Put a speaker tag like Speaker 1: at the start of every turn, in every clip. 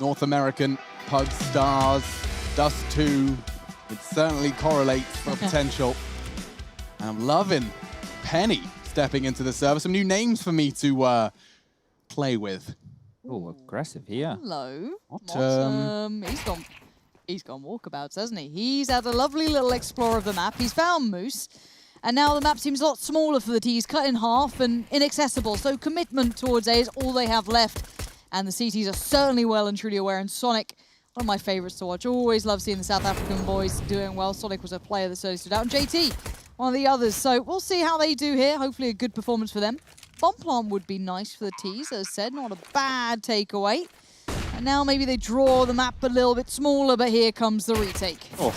Speaker 1: North American Pug Stars, Dust2. It certainly correlates for potential. And I'm loving Penny stepping into the server. Some new names for me to play with.
Speaker 2: Oh, aggressive here.
Speaker 3: Hello.
Speaker 1: Bottom.
Speaker 3: He's gone walkabouts, hasn't he? He's had a lovely little explore of the map. He's found Moose. And now the map seems a lot smaller for the T's, cut in half and inaccessible. So commitment towards A is all they have left. And the CTs are certainly well and truly aware. And Sonic, one of my favorites to watch. Always love seeing the South African boys doing well. Sonic was a player that certainly stood out. And JT, one of the others. So we'll see how they do here. Hopefully a good performance for them. Bomb plant would be nice for the T's, as said. Not a bad takeaway. And now maybe they draw the map a little bit smaller, but here comes the retake.
Speaker 1: Oh.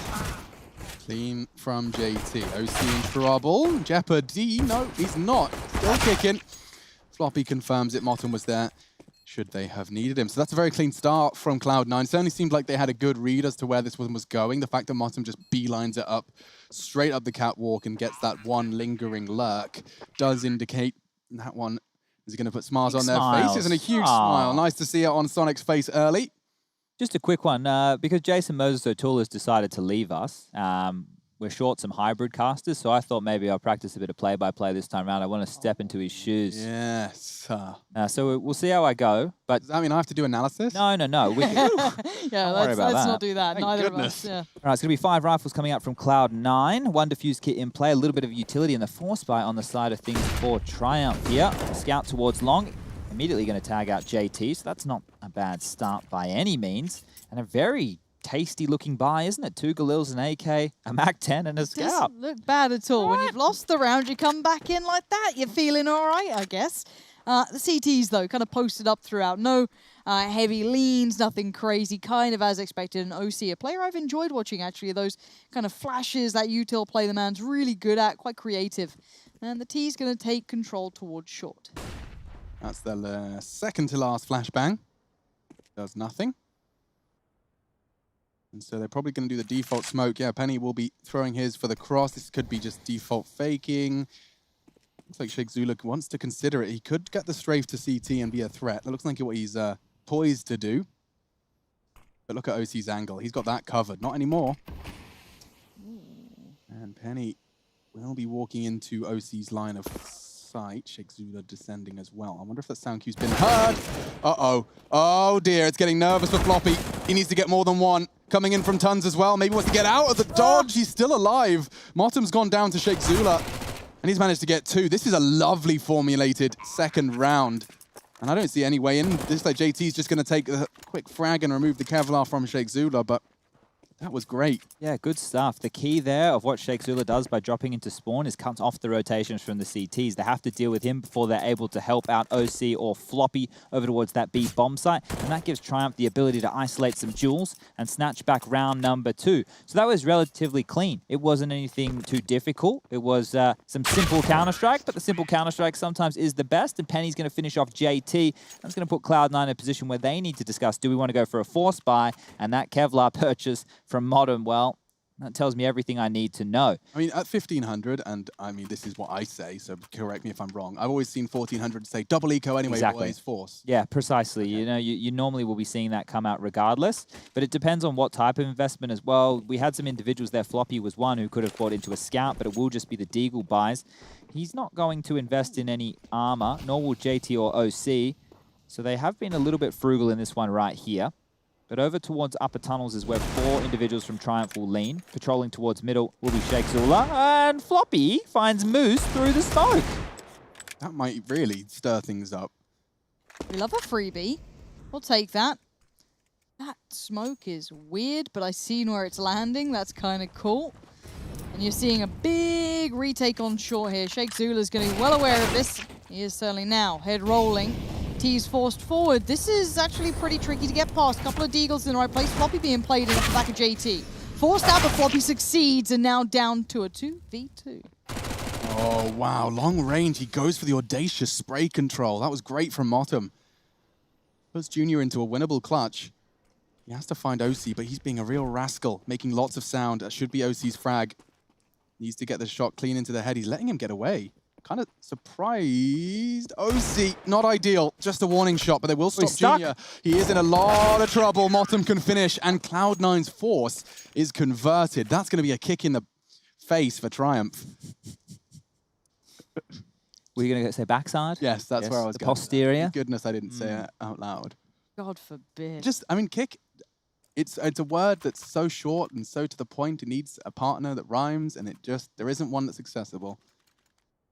Speaker 1: Clean from JT. OC in trouble. Jeopardy. No, he's not. Still kicking. Floppy confirms it. Motum was there should they have needed him. So that's a very clean start from Cloud9. Certainly seemed like they had a good read as to where this one was going. The fact that Motum just beelines it up, straight up the catwalk and gets that one lingering lurk does indicate that one is going to put smiles on their faces and a huge smile. Nice to see it on Sonic's face early.
Speaker 2: Just a quick one, because Jason Moses O'Toole has decided to leave us, we're short some hybrid casters, so I thought maybe I'll practice a bit of play-by-play this time around. I want to step into his shoes.
Speaker 1: Yes.
Speaker 2: So we'll see how I go. But
Speaker 1: does that mean I have to do analysis?
Speaker 2: No.
Speaker 3: Yeah, let's not do that.
Speaker 1: Thank
Speaker 3: Neither
Speaker 1: goodness.
Speaker 3: of us. Yeah.
Speaker 2: All right, it's going to be 5 rifles coming out from Cloud9. 1 defuse kit in play, a little bit of utility in the force buy on the side of things for Triumph here. Scout towards long, immediately going to tag out JT, so that's not a bad start by any means. And a very tasty looking buy, isn't it? 2 Galils, an AK, a Mac-10 and a Scout.
Speaker 3: Doesn't look bad at all. When you've lost the round, you come back in like that. You're feeling all right, I guess. The CTs, though, kind of posted up throughout. No heavy leans, nothing crazy, kind of as expected. An OC, a player I've enjoyed watching, actually. Those kind of flashes that util play the man's really good at, quite creative. And the T's going to take control towards short.
Speaker 1: That's the second to last flashbang. Does nothing. And so they're probably going to do the default smoke. Yeah, Penny will be throwing his for the cross. This could be just default faking. Looks like Sheikh Zula wants to consider it. He could get the strafe to CT and be a threat. That looks like what he's poised to do. But look at OC's angle. He's got that covered. Not anymore. And Penny will be walking into OC's line of sight. Sheikh Zula descending as well. I wonder if that sound cue's been heard. Uh-oh. Oh, dear. It's getting nervous for Floppy. He needs to get more than one. Coming in from Tons as well. Maybe wants to get out of the dodge. He's still alive. Motum's gone down to Sheikh Zula. And he's managed to get 2. This is a lovely formulated second round. And I don't see any way in. This like JT's just going to take a quick frag and remove the Kevlar from Sheikh Zula. But that was great.
Speaker 2: Yeah, good stuff. The key there of what Sheikh Zula does by dropping into spawn is cuts off the rotations from the CTs. They have to deal with him before they're able to help out OC or Floppy over towards that B bomb site. And that gives Triumph the ability to isolate some jewels and snatch back round number 2. So that was relatively clean. It wasn't anything too difficult. It was some simple Counter-Strike, but the simple Counter-Strike sometimes is the best. And Penny's going to finish off JT. That's going to put Cloud9 in a position where they need to discuss, do we want to go for a force buy? And that Kevlar purchase from Modern, well, that tells me everything I need to know.
Speaker 1: I mean, at 1,500, and I mean, this is what I say, so correct me if I'm wrong. I've always seen 1,400 say double eco anyway,
Speaker 2: Exactly.
Speaker 1: always force.
Speaker 2: Yeah, precisely. Okay. You know, you normally will be seeing that come out regardless, but it depends on what type of investment as well. We had some individuals there. Floppy was one who could have bought into a Scout, but it will just be the Deagle buys. He's not going to invest in any armor, nor will JT or OC, so they have been a little bit frugal in this one right here. But over towards upper tunnels is where 4 individuals from Triumph will lean. Patrolling towards middle will be Sheikh Zula. And Floppy finds Moose through the smoke.
Speaker 1: That might really stir things up.
Speaker 3: We love a freebie. We'll take that. That smoke is weird, but I've seen where it's landing. That's kind of cool. And you're seeing a big retake on shore here. Sheikh Zula's going to be well aware of this. He is certainly now. Head rolling. T's forced forward. This is actually pretty tricky to get past. A couple of Deagles in the right place. Floppy being played in at the back of JT. Forced out, but Floppy succeeds, and now down to a 2v2.
Speaker 1: Oh, wow. Long range. He goes for the audacious spray control. That was great from Motum. Puts Junior into a winnable clutch. He has to find OC, but he's being a real rascal, making lots of sound. That should be OC's frag. Needs to get the shot clean into the head. He's letting him get away. kind of surprised. OC, not ideal. Just a warning shot, but they will stop
Speaker 2: stuck.
Speaker 1: Junior. He is in a lot of trouble. Motum can finish, and Cloud9's force is converted. That's going to be a kick in the face for Triumph.
Speaker 2: Were you going to say backside?
Speaker 1: Yes, that's where I was
Speaker 2: the
Speaker 1: going.
Speaker 2: posterior.
Speaker 1: Thank goodness I didn't say it out loud.
Speaker 3: God forbid.
Speaker 1: Just, I mean, kick, it's a word that's so short and so to the point. It needs a partner that rhymes, and there isn't one that's accessible.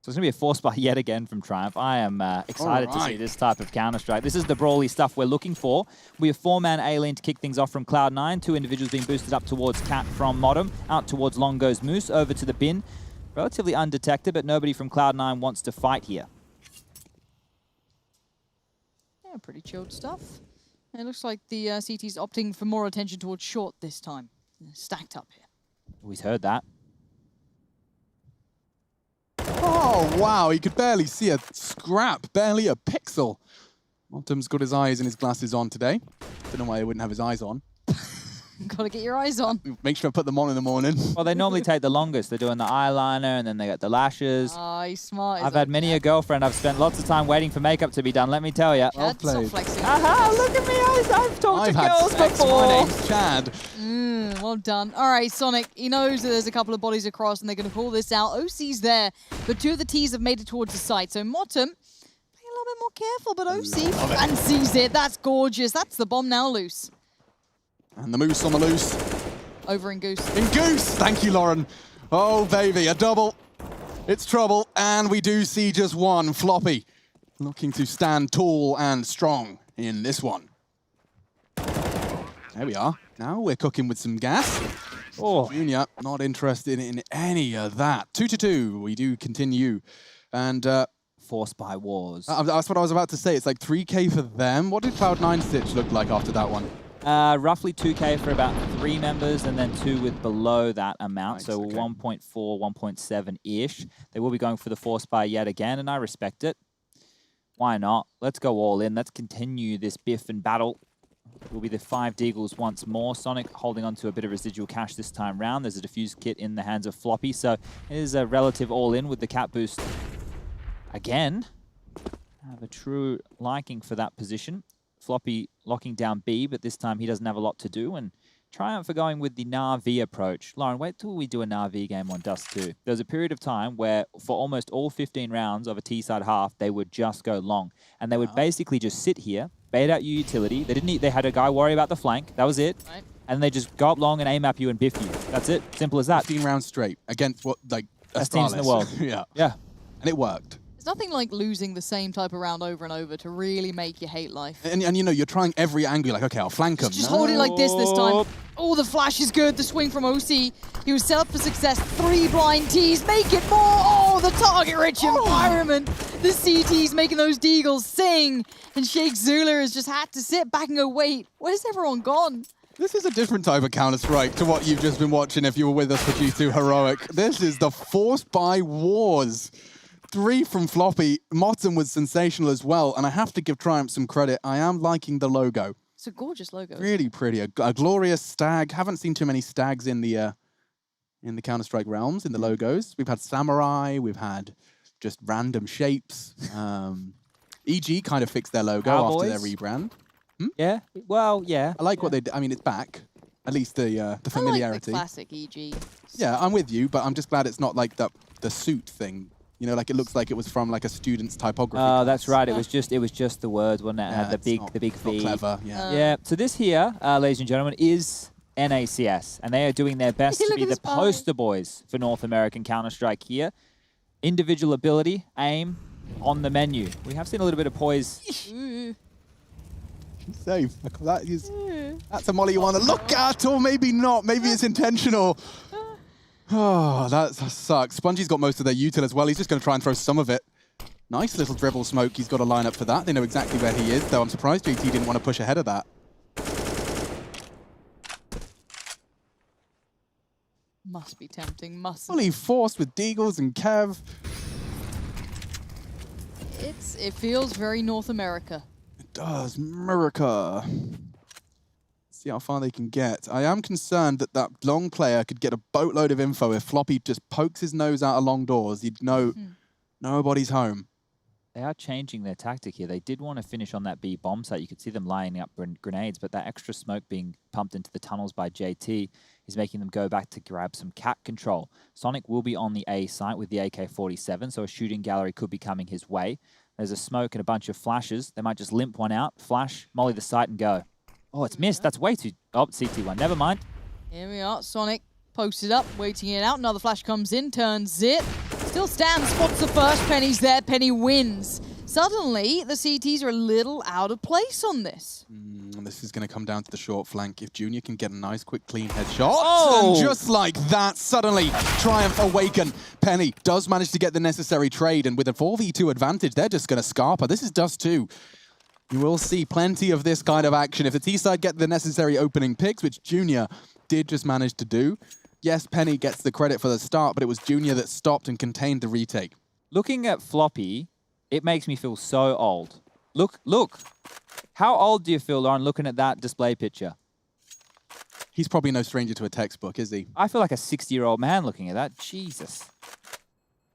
Speaker 2: So it's going to be a force buy yet again from Triumph. I am excited to see this type of Counter-Strike. This is the brawly stuff we're looking for. We have 4-man A-lane to kick things off from Cloud9. 2 individuals being boosted up towards Cat from Modem. Out towards Long goes Moose. Over to the bin. Relatively undetected, but nobody from Cloud9 wants to fight here.
Speaker 3: Yeah, pretty chilled stuff. And it looks like the CT's opting for more attention towards short this time. Stacked up here.
Speaker 2: Always heard that.
Speaker 1: Oh, wow, he could barely see a scrap, barely a pixel. Motum's got his eyes and his glasses on today. Don't know why he wouldn't have his eyes on.
Speaker 3: Gotta get your eyes on.
Speaker 1: Make sure I put them on in the morning.
Speaker 2: Well, they normally take the longest. They're doing the eyeliner, and then they got the lashes.
Speaker 3: Oh, he's smart.
Speaker 2: I've had many a girlfriend. I've spent lots of time waiting for makeup to be done, let me tell you.
Speaker 3: Chad, stop flexing.
Speaker 2: Aha, look at me. I've talked to girls before.
Speaker 1: My name's Chad.
Speaker 3: Well done. All right, Sonic, he knows that there's a couple of bodies across, and they're going to call this out. OC's there, but 2 of the T's have made it towards the site. So Motum, being a little bit more careful, but OC fancies it. That's gorgeous. That's the bomb now loose.
Speaker 1: And the Moose on the loose.
Speaker 3: Over in Goose.
Speaker 1: In Goose! Thank you, Lauren. Oh, baby, a double. It's trouble, and we do see just one. Floppy looking to stand tall and strong in this one. There we are. Now we're cooking with some gas.
Speaker 2: Oh,
Speaker 1: Junior, not interested in any of that. 2-2, we do continue. And
Speaker 2: force by wars.
Speaker 1: that's what I was about to say. It's like 3K for them. What did Cloud9 Stitch look like after that one?
Speaker 2: Roughly 2K for about 3 members, and then 2 with below that amount,
Speaker 1: Nice,
Speaker 2: so
Speaker 1: okay.
Speaker 2: 1.4, 1.7-ish. They will be going for the force buy yet again, and I respect it. Why not? Let's go all in. Let's continue this biff and battle. It will be the 5 Deagles once more. Sonic holding on to a bit of residual cash this time round. There's a defuse kit in the hands of Floppy, so it is a relative all-in with the cat boost. Again, I have a true liking for that position. Floppy locking down B, but this time he doesn't have a lot to do. And Triumph are going with the Na'Vi approach. Lauren, wait till we do a Na'Vi game on Dust2. There was a period of time where for almost all 15 rounds of a T-side half, they would just go long. And they would basically just sit here, bait out your utility. They didn't. They had a guy worry about the flank. That was it. Right. And they just go up long and aim at you and biff you. That's it. Simple as that.
Speaker 1: 15 rounds straight against what, like,
Speaker 2: best teams in the world.
Speaker 1: Yeah.
Speaker 2: Yeah.
Speaker 1: And it worked.
Speaker 3: Nothing like losing the same type of round over and over to really make you hate life.
Speaker 1: And you know, you're trying every angle. You're like, okay, I'll flank him.
Speaker 3: Just hold it like this time. Oh, the flash is good. The swing from OC. He was set up for success. 3 blind Ts. Make it more. Oh, the target-rich environment. The CTs making those Deagles sing. And Sheikh Zula has just had to sit back and go, wait, where's everyone gone?
Speaker 1: This is a different type of Counter-Strike to what you've just been watching if you were with us for G2 Heroic. This is the Force by Wars. 3 from Floppy. Motum was sensational as well, and I have to give Triumph some credit. I am liking the logo.
Speaker 3: It's a gorgeous logo.
Speaker 1: Really pretty. A glorious stag. Haven't seen too many stags in the Counter-Strike realms, in the logos. We've had samurai. We've had just random shapes. EG kind of fixed their logo after their rebrand.
Speaker 2: Yeah. Well, yeah.
Speaker 1: I like what they did. I mean, it's back. At least the familiarity.
Speaker 3: I like the classic EG.
Speaker 1: Yeah, I'm with you, but I'm just glad it's not like the suit thing. You know, like it looks like it was from like a student's typography.
Speaker 2: Oh, that's right. It was just the words, wasn't it? It had the big
Speaker 1: not
Speaker 2: V.
Speaker 1: Clever, yeah.
Speaker 2: Yeah. So this here, ladies and gentlemen, is NACS, and they are doing their best to be the poster boys for North American Counter-Strike here. Individual ability, aim, on the menu. We have seen a little bit of poise.
Speaker 1: Safe. That's a molly you want to look at, or maybe not. Maybe it's intentional. Oh, that sucks. Spongey's got most of their util as well. He's just going to try and throw some of it. Nice little dribble smoke. He's got a line up for that. They know exactly where he is, though I'm surprised JT didn't want to push ahead of that.
Speaker 3: Must be tempting, must.
Speaker 1: Fully forced with Deagles and Kev.
Speaker 3: It feels very North America.
Speaker 1: It does. America. See how far they can get. I am concerned that that long player could get a boatload of info. If Floppy just pokes his nose out of long doors, you'd know Nobody's home.
Speaker 2: They are changing their tactic here. They did want to finish on that B bomb site. You could see them lining up grenades, but that extra smoke being pumped into the tunnels by JT is making them go back to grab some cat control. Sonic will be on the A site with the AK-47, so a shooting gallery could be coming his way. There's a smoke and a bunch of flashes. They might just limp one out, flash, molly the site, and go. Oh, it's missed. That's way too... Oh, CT1. Never mind.
Speaker 3: Here we are. Sonic posted up, waiting it out. Another flash comes in, turns it. Still stands, spots the first. Penny's there. Penny wins. Suddenly, the CTs are a little out of place on this.
Speaker 1: This is going to come down to the short flank. If Junior can get a nice, quick, clean headshot,
Speaker 2: Oh!
Speaker 1: and just like that, suddenly, Triumph awaken. Penny does manage to get the necessary trade, and with a 4v2 advantage, they're just going to scarper. This is Dust2. You will see plenty of this kind of action. If the T-side get the necessary opening picks, which Junior did just manage to do, yes, Penny gets the credit for the start, but it was Junior that stopped and contained the retake.
Speaker 2: Looking at Floppy, it makes me feel so old. Look. How old do you feel, Lauren, looking at that display picture?
Speaker 1: He's probably no stranger to a textbook, is he?
Speaker 2: I feel like a 60-year-old man looking at that. Jesus.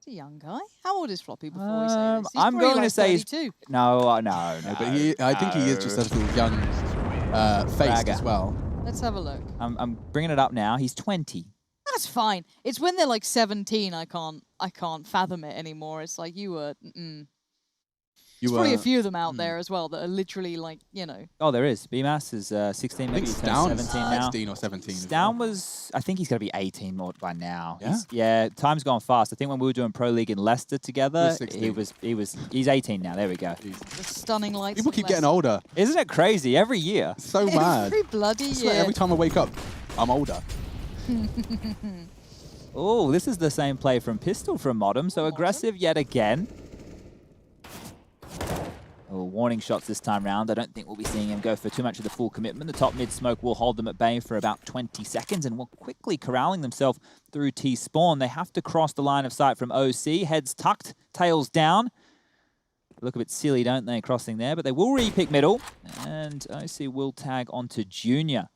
Speaker 3: He's a young guy. How old is Floppy before we say this? He's
Speaker 2: I'm
Speaker 3: probably
Speaker 2: going to
Speaker 3: like
Speaker 2: say he's...
Speaker 3: 32.
Speaker 2: No.
Speaker 1: But I think he is just a little young faced as well.
Speaker 3: Let's have a look.
Speaker 2: I'm bringing it up now. He's 20.
Speaker 3: That's fine. It's when they're like 17, I can't fathom it anymore. It's like you were... There's probably a few of them out there as well that are literally like, you know.
Speaker 2: Oh, there is. BMAS is 16, maybe he's 17 now.
Speaker 1: 16 or 17.
Speaker 2: Stown was, I think he's going to be 18 more by now.
Speaker 1: Yeah?
Speaker 2: Yeah, time's gone fast. I think when we were doing Pro League in Leicester together, he's 18 now. There we go.
Speaker 3: The stunning lights.
Speaker 1: People keep getting older.
Speaker 2: Isn't it crazy? Every year.
Speaker 1: So mad.
Speaker 3: Every bloody year.
Speaker 1: Every time I wake up, I'm older.
Speaker 2: Oh, this is the same play from Pistol from Modem, so aggressive yet again. Oh, warning shots this time round. I don't think we'll be seeing him go for too much of the full commitment. The top mid smoke will hold them at bay for about 20 seconds and will quickly corralling themselves through T-spawn. They have to cross the line of sight from OC. Heads tucked, tails down. Look a bit silly, don't they, crossing there, but they will re-pick middle. And OC will tag onto Junior.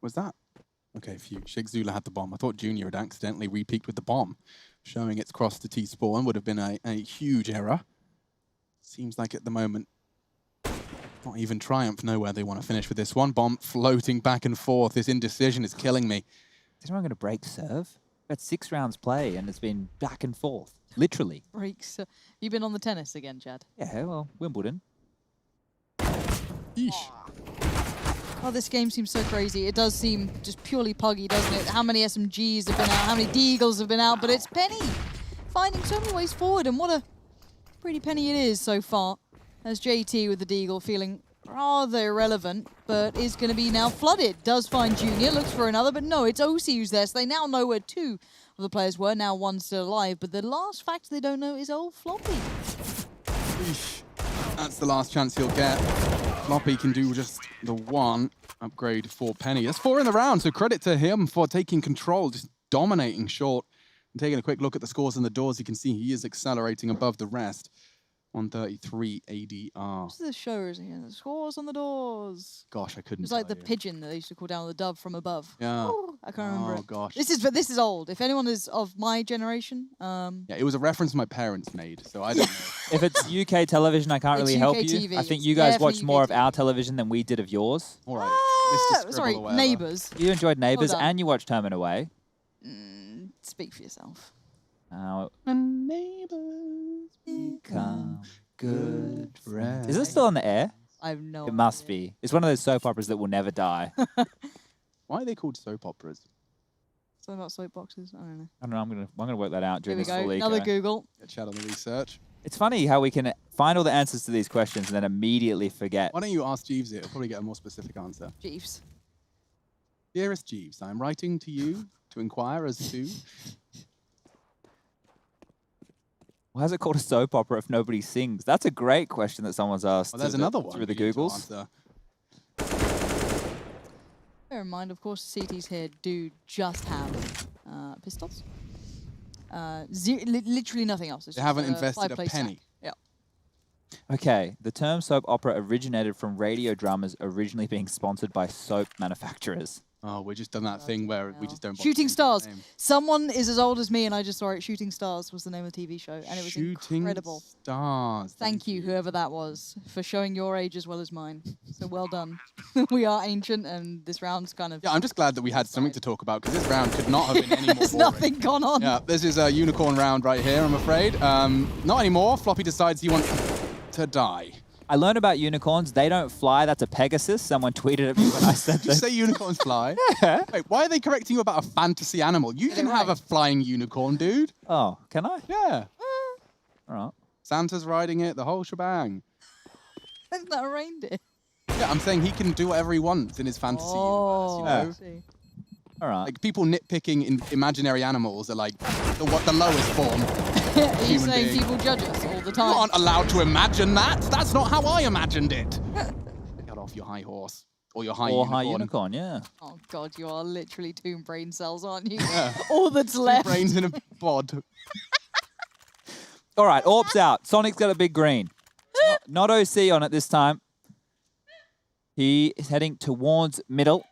Speaker 1: Was that? Okay, phew. Shigzula had the bomb. I thought Junior had accidentally re-peeked with the bomb. Showing it's crossed to T-spawn would have been a huge error. Seems like at the moment, not even Triumph know where they want to finish with this one. Bomb floating back and forth. This indecision is killing me.
Speaker 2: Is anyone going to break serve? We've had 6 rounds play and it's been back and forth, literally.
Speaker 3: Breaks. You've been on the tennis again, Chad?
Speaker 2: Yeah, well, Wimbledon.
Speaker 1: Yeesh.
Speaker 3: Oh, this game seems so crazy. It does seem just purely puggy, doesn't it? How many SMGs have been out? How many Deagles have been out? But it's Penny finding so many ways forward, and what a pretty Penny it is so far. As JT with the Deagle feeling rather irrelevant, but is going to be now flooded. Does find Junior, looks for another, but no, it's OC who's there. So they now know where 2 of the players were. Now 1's still alive, but the last fact they don't know is old Floppy.
Speaker 1: Eesh. That's the last chance he'll get. Floppy can do just the 1 upgrade for Penny. That's 4 in the round, so credit to him for taking control, just dominating short. And taking a quick look at the scores and the doors, you can see he is accelerating above the rest. 133 ADR.
Speaker 3: What's the show, isn't it? The scores on the doors.
Speaker 1: Gosh, I couldn't
Speaker 3: It's like
Speaker 1: tell
Speaker 3: the
Speaker 1: you.
Speaker 3: pigeon that they used to call down the dove from above.
Speaker 1: Yeah.
Speaker 3: Oh, I can't remember
Speaker 1: Oh,
Speaker 3: it.
Speaker 1: gosh.
Speaker 3: This is old. If anyone is of my generation,
Speaker 1: Yeah, it was a reference my parents made, so I don't know.
Speaker 2: If it's UK television, I can't
Speaker 3: It's
Speaker 2: really help
Speaker 3: UK
Speaker 2: you.
Speaker 3: TV.
Speaker 2: I think you guys
Speaker 3: Definitely
Speaker 2: watched more of
Speaker 3: UK
Speaker 2: our television than we did of yours.
Speaker 1: All right. Mr.
Speaker 3: sorry,
Speaker 1: Scribble or whatever.
Speaker 3: Neighbours.
Speaker 2: You enjoyed Neighbours
Speaker 3: done.
Speaker 2: and you watched Home and Away.
Speaker 3: Speak for yourself.
Speaker 1: And neighbors become good friends.
Speaker 2: Is it still on the air?
Speaker 3: I have no
Speaker 2: It must be. It's one of those soap operas that will never die.
Speaker 1: Why are they called soap operas?
Speaker 3: So not soapboxes. I don't know.
Speaker 2: I don't know. I'm gonna work that out
Speaker 3: Here
Speaker 2: during
Speaker 3: we
Speaker 2: this
Speaker 3: go.
Speaker 2: full
Speaker 3: Another
Speaker 2: eco.
Speaker 3: Google.
Speaker 1: Get chat on the research.
Speaker 2: It's funny how we can find all the answers to these questions and then immediately forget.
Speaker 1: Why don't you ask Jeeves it? He'll probably get a more specific answer.
Speaker 3: Jeeves.
Speaker 1: Dearest Jeeves, I'm writing to you to inquire as to...
Speaker 2: Why is it called a soap opera if nobody sings? That's a great question that someone's asked.
Speaker 1: Well, there's another one
Speaker 2: through the
Speaker 1: for you to
Speaker 2: Googles.
Speaker 1: answer.
Speaker 3: Bear in mind, of course, CTs here do just have pistols. Literally nothing else. It's
Speaker 1: They
Speaker 3: just
Speaker 1: haven't invested a
Speaker 3: five-place
Speaker 1: penny.
Speaker 3: stack. Yeah.
Speaker 2: Okay, the term soap opera originated from radio dramas originally being sponsored by soap manufacturers.
Speaker 1: Oh, we've just done that thing where we just don't bother
Speaker 3: Shooting
Speaker 1: changing the
Speaker 3: Stars.
Speaker 1: name.
Speaker 3: Someone is as old as me, and I just saw it. Shooting Stars was the name of the TV show, and it was
Speaker 1: Shooting
Speaker 3: incredible.
Speaker 1: Stars.
Speaker 3: Thank you, whoever that was, for showing your age as well as mine. So well done. We are ancient, and this round's kind of...
Speaker 1: Yeah, I'm just glad that we had something to talk about, because this round could not have been any more
Speaker 3: There's
Speaker 1: boring.
Speaker 3: nothing gone on.
Speaker 1: Yeah, this is a unicorn round right here, I'm afraid. Not anymore. Floppy decides he wants to die.
Speaker 2: I learned about unicorns. They don't fly. That's a Pegasus. Someone tweeted at me when I said
Speaker 1: Did you
Speaker 2: that.
Speaker 1: say unicorns fly?
Speaker 2: Yeah.
Speaker 1: Wait, why are they correcting you about a fantasy animal? You can have a flying unicorn, dude.
Speaker 2: Oh, can I?
Speaker 1: Yeah.
Speaker 2: All right.
Speaker 1: Santa's riding it, the whole shebang.
Speaker 3: Isn't that a reindeer?
Speaker 1: Yeah, I'm saying he can do whatever he wants in his fantasy universe, you know?
Speaker 3: I see.
Speaker 2: All right.
Speaker 1: Like, people nitpicking in imaginary animals are like the lowest form.
Speaker 3: Are you
Speaker 1: Human
Speaker 3: saying
Speaker 1: being.
Speaker 3: people judge us all the
Speaker 1: You
Speaker 3: time?
Speaker 1: aren't allowed to imagine that. That's not how I imagined it. Get off your high horse. Or your high
Speaker 2: Or
Speaker 1: unicorn.
Speaker 2: high unicorn, yeah.
Speaker 3: Oh God, you are literally 2 brain cells, aren't you?
Speaker 1: Yeah.
Speaker 3: All that's left.
Speaker 1: Brains in a bod.
Speaker 2: All right, Orp's out. Sonic's got a big green. Not OC on it this time. He is heading towards middle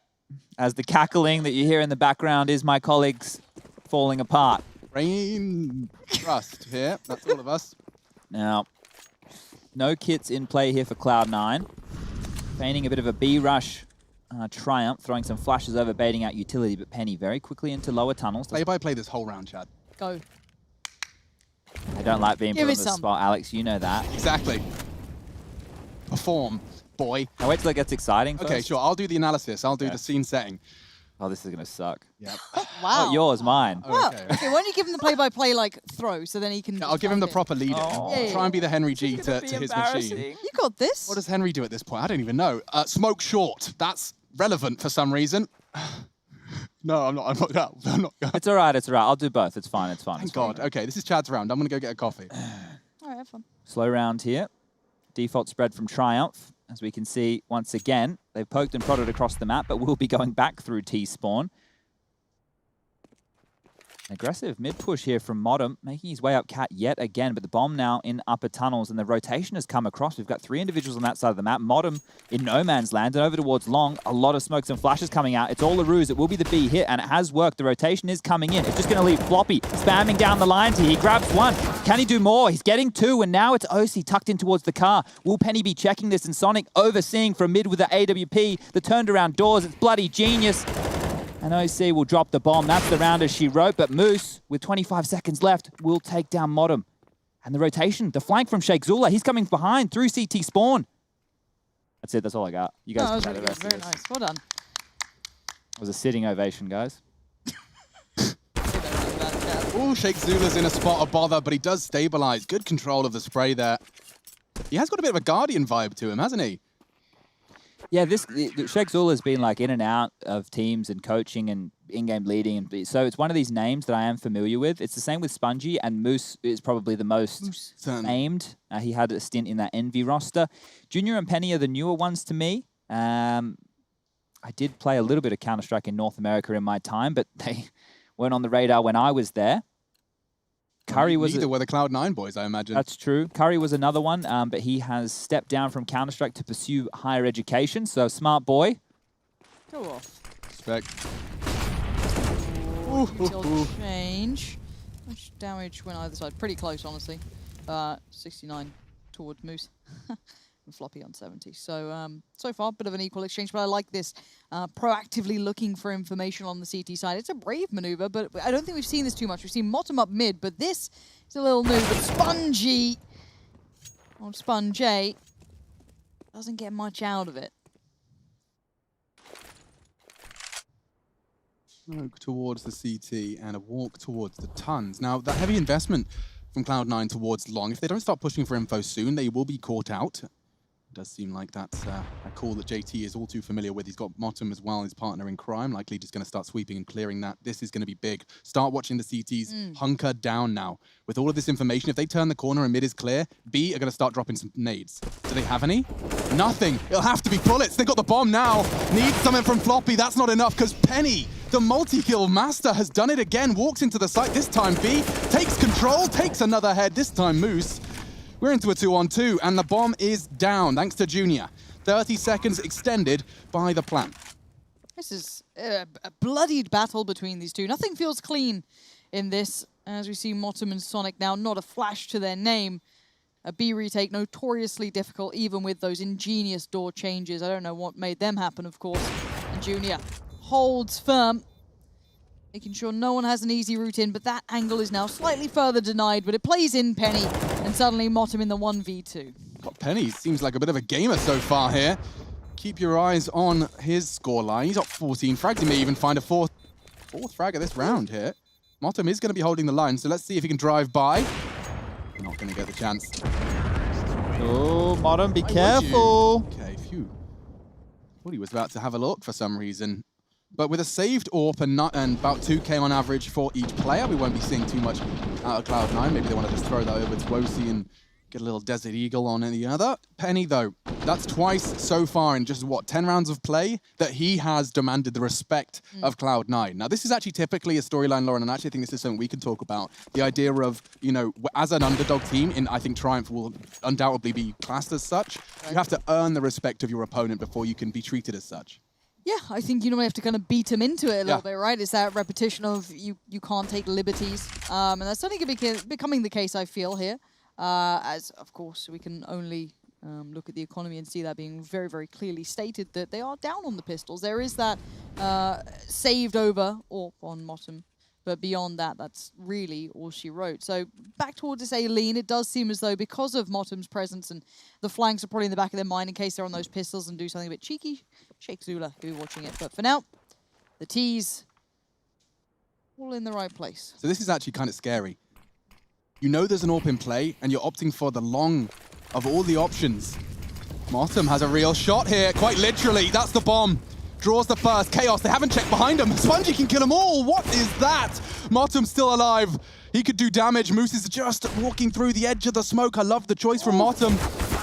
Speaker 2: as the cackling that you hear in the background is my colleagues falling apart.
Speaker 1: Brain trust here. That's all of us.
Speaker 2: Now, no kits in play here for Cloud9. Feigning a bit of a B-rush triumph, throwing some flashes over, baiting out utility, but Penny very quickly into lower tunnels.
Speaker 1: Play-by-play this whole round, Chad.
Speaker 3: Go.
Speaker 2: I don't like being
Speaker 3: Give
Speaker 2: put on
Speaker 3: it
Speaker 2: the
Speaker 3: some.
Speaker 2: spot, Alex. You know that.
Speaker 1: Exactly. Perform, boy.
Speaker 2: Now wait till it gets exciting first.
Speaker 1: Okay, sure. I'll do the analysis. I'll do
Speaker 2: Okay.
Speaker 1: the scene setting.
Speaker 2: Oh, this is going to suck.
Speaker 1: Yep.
Speaker 3: Wow.
Speaker 2: Oh, yours, mine.
Speaker 1: Oh,
Speaker 3: Wow.
Speaker 1: okay.
Speaker 3: Okay, why don't you give him the play-by-play like throw, so then he can.
Speaker 1: Yeah, I'll give him the
Speaker 3: find it.
Speaker 1: proper lead.
Speaker 2: Oh.
Speaker 3: Yeah, yeah,
Speaker 1: Try and be
Speaker 3: yeah.
Speaker 1: the Henry G to his machine.
Speaker 3: You got this.
Speaker 1: What does Henry do at this point? I don't even know. Smoke short. That's relevant for some reason. No, I'm not. I'm not.
Speaker 2: It's all right. It's all right. I'll do both. It's fine. It's fine.
Speaker 1: Thank
Speaker 2: It's fine.
Speaker 1: God. Okay, this is Chad's round. I'm gonna go get a coffee.
Speaker 3: All right, have fun.
Speaker 2: Slow round here. Default spread from Triumph. As we can see, once again, they've poked and prodded across the map, but will be going back through T-spawn. Aggressive mid-push here from Modem, making his way up Cat yet again, but the bomb now in upper tunnels, and the rotation has come across. We've got 3 individuals on that side of the map. Modem in no man's land, and over towards Long, a lot of smokes and flashes coming out. It's all a ruse. It will be the B hit, and it has worked. The rotation is coming in. It's just going to leave Floppy spamming down the lines here. He grabs 1. Can he do more? He's getting 2, and now it's OC tucked in towards the car. Will Penny be checking this? And Sonic overseeing from mid with the AWP. The turned around doors. It's bloody genius. And OC will drop the bomb. That's the round as she wrote. But Moose, with 25 seconds left, will take down Modem. And the rotation, the flank from Sheikh Zula. He's coming behind through CT spawn. That's it. That's all I got. You guys
Speaker 3: That was
Speaker 2: can
Speaker 3: really
Speaker 2: have the
Speaker 3: good.
Speaker 2: rest of
Speaker 3: Very
Speaker 2: this.
Speaker 3: nice. Well done.
Speaker 2: It was a sitting ovation, guys.
Speaker 1: Oh, Sheikh Zula's in a spot of bother, but he does stabilize. Good control of the spray there. He has got a bit of a Guardian vibe to him, hasn't he?
Speaker 2: Yeah, Sheikh Zula's been like in and out of teams and coaching and in-game leading, and so it's one of these names that I am familiar with. It's the same with Spongy, and Moose is probably the most named. He had a stint in that Envy roster. Junior and Penny are the newer ones to me. I did play a little bit of Counter-Strike in North America in my time, but they weren't on the radar when I was there. Curry was...
Speaker 1: Neither were the Cloud9 boys, I imagine.
Speaker 2: That's true. Curry was another one, but he has stepped down from Counter-Strike to pursue higher education, so smart boy.
Speaker 3: Go off.
Speaker 1: Respect.
Speaker 3: Until change. Much damage went either side. Pretty close, honestly. 69 towards Moose. And Floppy on 70. So, so far, a bit of an equal exchange, but I like this proactively looking for information on the CT side. It's a brave maneuver, but I don't think we've seen this too much. We've seen Motum up mid, but this is a little new. But Spongy, or Sponge, doesn't get much out of it.
Speaker 1: Smoke towards the CT and a walk towards the tons. Now, that heavy investment from Cloud9 towards Long, if they don't start pushing for info soon, they will be caught out. It does seem like that's a call that JT is all too familiar with. He's got Motum as well, his partner in crime, likely just going to start sweeping and clearing that. This is going to be big. Start watching the CTs hunker down now. With all of this information, if they turn the corner and mid is clear, B are going to start dropping some nades. Do they have any? Nothing. It'll have to be bullets. They got the bomb now. Need something from Floppy. That's not enough because Penny, the multi-kill master, has done it again. Walks into the site. This time B takes control, takes another head. This time Moose. We're into a 2-on-2, and the bomb is down, thanks to Junior. 30 seconds extended by the plant.
Speaker 3: This is a bloodied battle between these two. Nothing feels clean in this, as we see Motum and Sonic now not a flash to their name. A B retake notoriously difficult, even with those ingenious door changes. I don't know what made them happen, of course. And Junior holds firm, making sure no one has an easy route in, but that angle is now slightly further denied, but it plays in Penny, and suddenly Motum in the 1v2.
Speaker 1: Penny seems like a bit of a gamer so far here. Keep your eyes on his scoreline. He's got 14 frags. He may even find a fourth frag of this round here. Motum is going to be holding the line, so let's see if he can drive by. Not going to get the chance.
Speaker 2: Oh, Motum, be careful.
Speaker 1: Okay, phew. Thought he was about to have a look for some reason. But with a saved AWP and about 2k on average for each player, we won't be seeing too much out of Cloud9. Maybe they want to just throw that over to OC and get a little Desert Eagle on any other. Penny, though, that's twice so far in just, 10 rounds of play that he has demanded the respect of Cloud9. Now, this is actually typically a storyline, Lauren, and I actually think this is something we can talk about. The idea of, as an underdog team, I think Triumph will undoubtedly be classed as such. You have to earn the respect of your opponent before you can be treated as such.
Speaker 3: Yeah, I think you normally have to kind of beat him into it a little bit, right? It's that repetition of you can't take liberties. And that's certainly becoming the case, I feel, here. As, of course, we can only look at the economy and see that being very, very clearly stated that they are down on the pistols. There is that saved over AWP on Motum, but beyond that, that's really all she wrote. So back towards this A lean, it does seem as though because of Motum's presence and the flanks are probably in the back of their mind in case they're on those pistols and do something a bit cheeky, Shakezula will be watching it. But for now, the T's all in the right place.
Speaker 1: So this is actually kind of scary. You know there's an AWP in play, and you're opting for the long of all the options. Motum has a real shot here, quite literally. That's the bomb. Draws the first. Chaos, they haven't checked behind him. Spongy can kill them all. What is that? Motum's still alive. He could do damage. Moose is just walking through the edge of the smoke. I love the choice from Motum,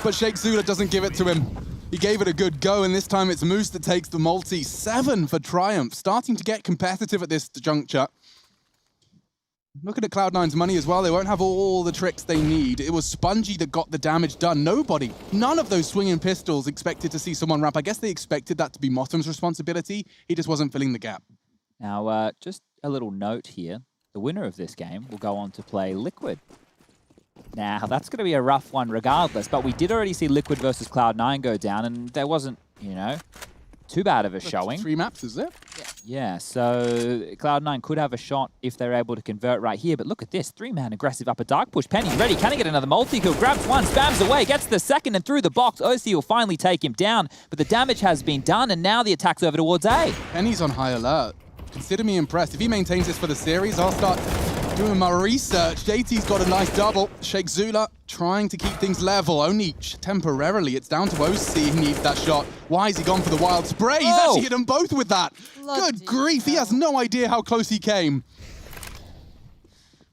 Speaker 1: but Shakezula doesn't give it to him. He gave it a good go, and this time it's Moose that takes the multi. 7 for Triumph. Starting to get competitive at this juncture. Looking at Cloud9's money as well, they won't have all the tricks they need. It was Spongy that got the damage done. None of those swinging pistols expected to see someone ramp. I guess they expected that to be Motum's responsibility. He just wasn't filling the gap.
Speaker 2: Now, just a little note here. The winner of this game will go on to play Liquid. Now, that's going to be a rough one regardless, but we did already see Liquid versus Cloud9 go down, and there wasn't, too bad of a showing.
Speaker 1: 3 maps, is it?
Speaker 2: Yeah, so Cloud9 could have a shot if they're able to convert right here, but look at this. 3-man aggressive upper dark push. Penny ready. Can he get another multi-kill? Grabs one, spams away, gets the second, and through the box, OC will finally take him down, but the damage has been done, and now the attack's over towards A.
Speaker 1: Penny's on high alert. Consider me impressed. If he maintains this for the series, I'll start doing my research. JT's got a nice double. Shakezula trying to keep things level, only temporarily. It's down to OC. He needs that shot. Why has he gone for the wild spray? He's actually hit them both with that. Good grief, he has no idea how close he came.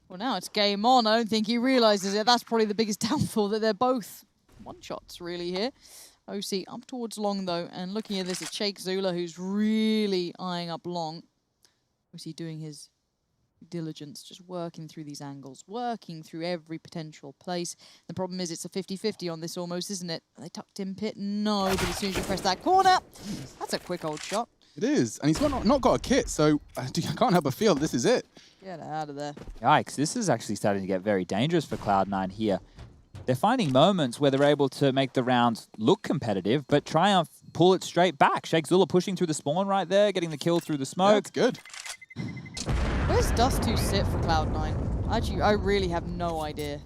Speaker 3: Well, now it's game on. I don't think he realizes it. That's probably the biggest downfall, that they're both one-shots really here. OC up towards long, though, and looking at this, it's Shakezula who's really eyeing up long. OC doing his diligence, just working through these angles, working through every potential place. The problem is it's a 50-50 on this almost, isn't it? They tucked in pit? No, but as soon as you press that corner, that's a quick old shot.
Speaker 1: It is, and he's not got a kit, so I can't help but feel this is it.
Speaker 3: Get out of there.
Speaker 2: Yikes, this is actually starting to get very dangerous for Cloud9 here. They're finding moments where they're able to make the rounds look competitive, but Triumph pull it straight back. Shakezula pushing through the spawn right there, getting the kill through the smoke.
Speaker 1: That's good.
Speaker 3: Where's Dust2 sit for Cloud9? Actually, I really have no idea.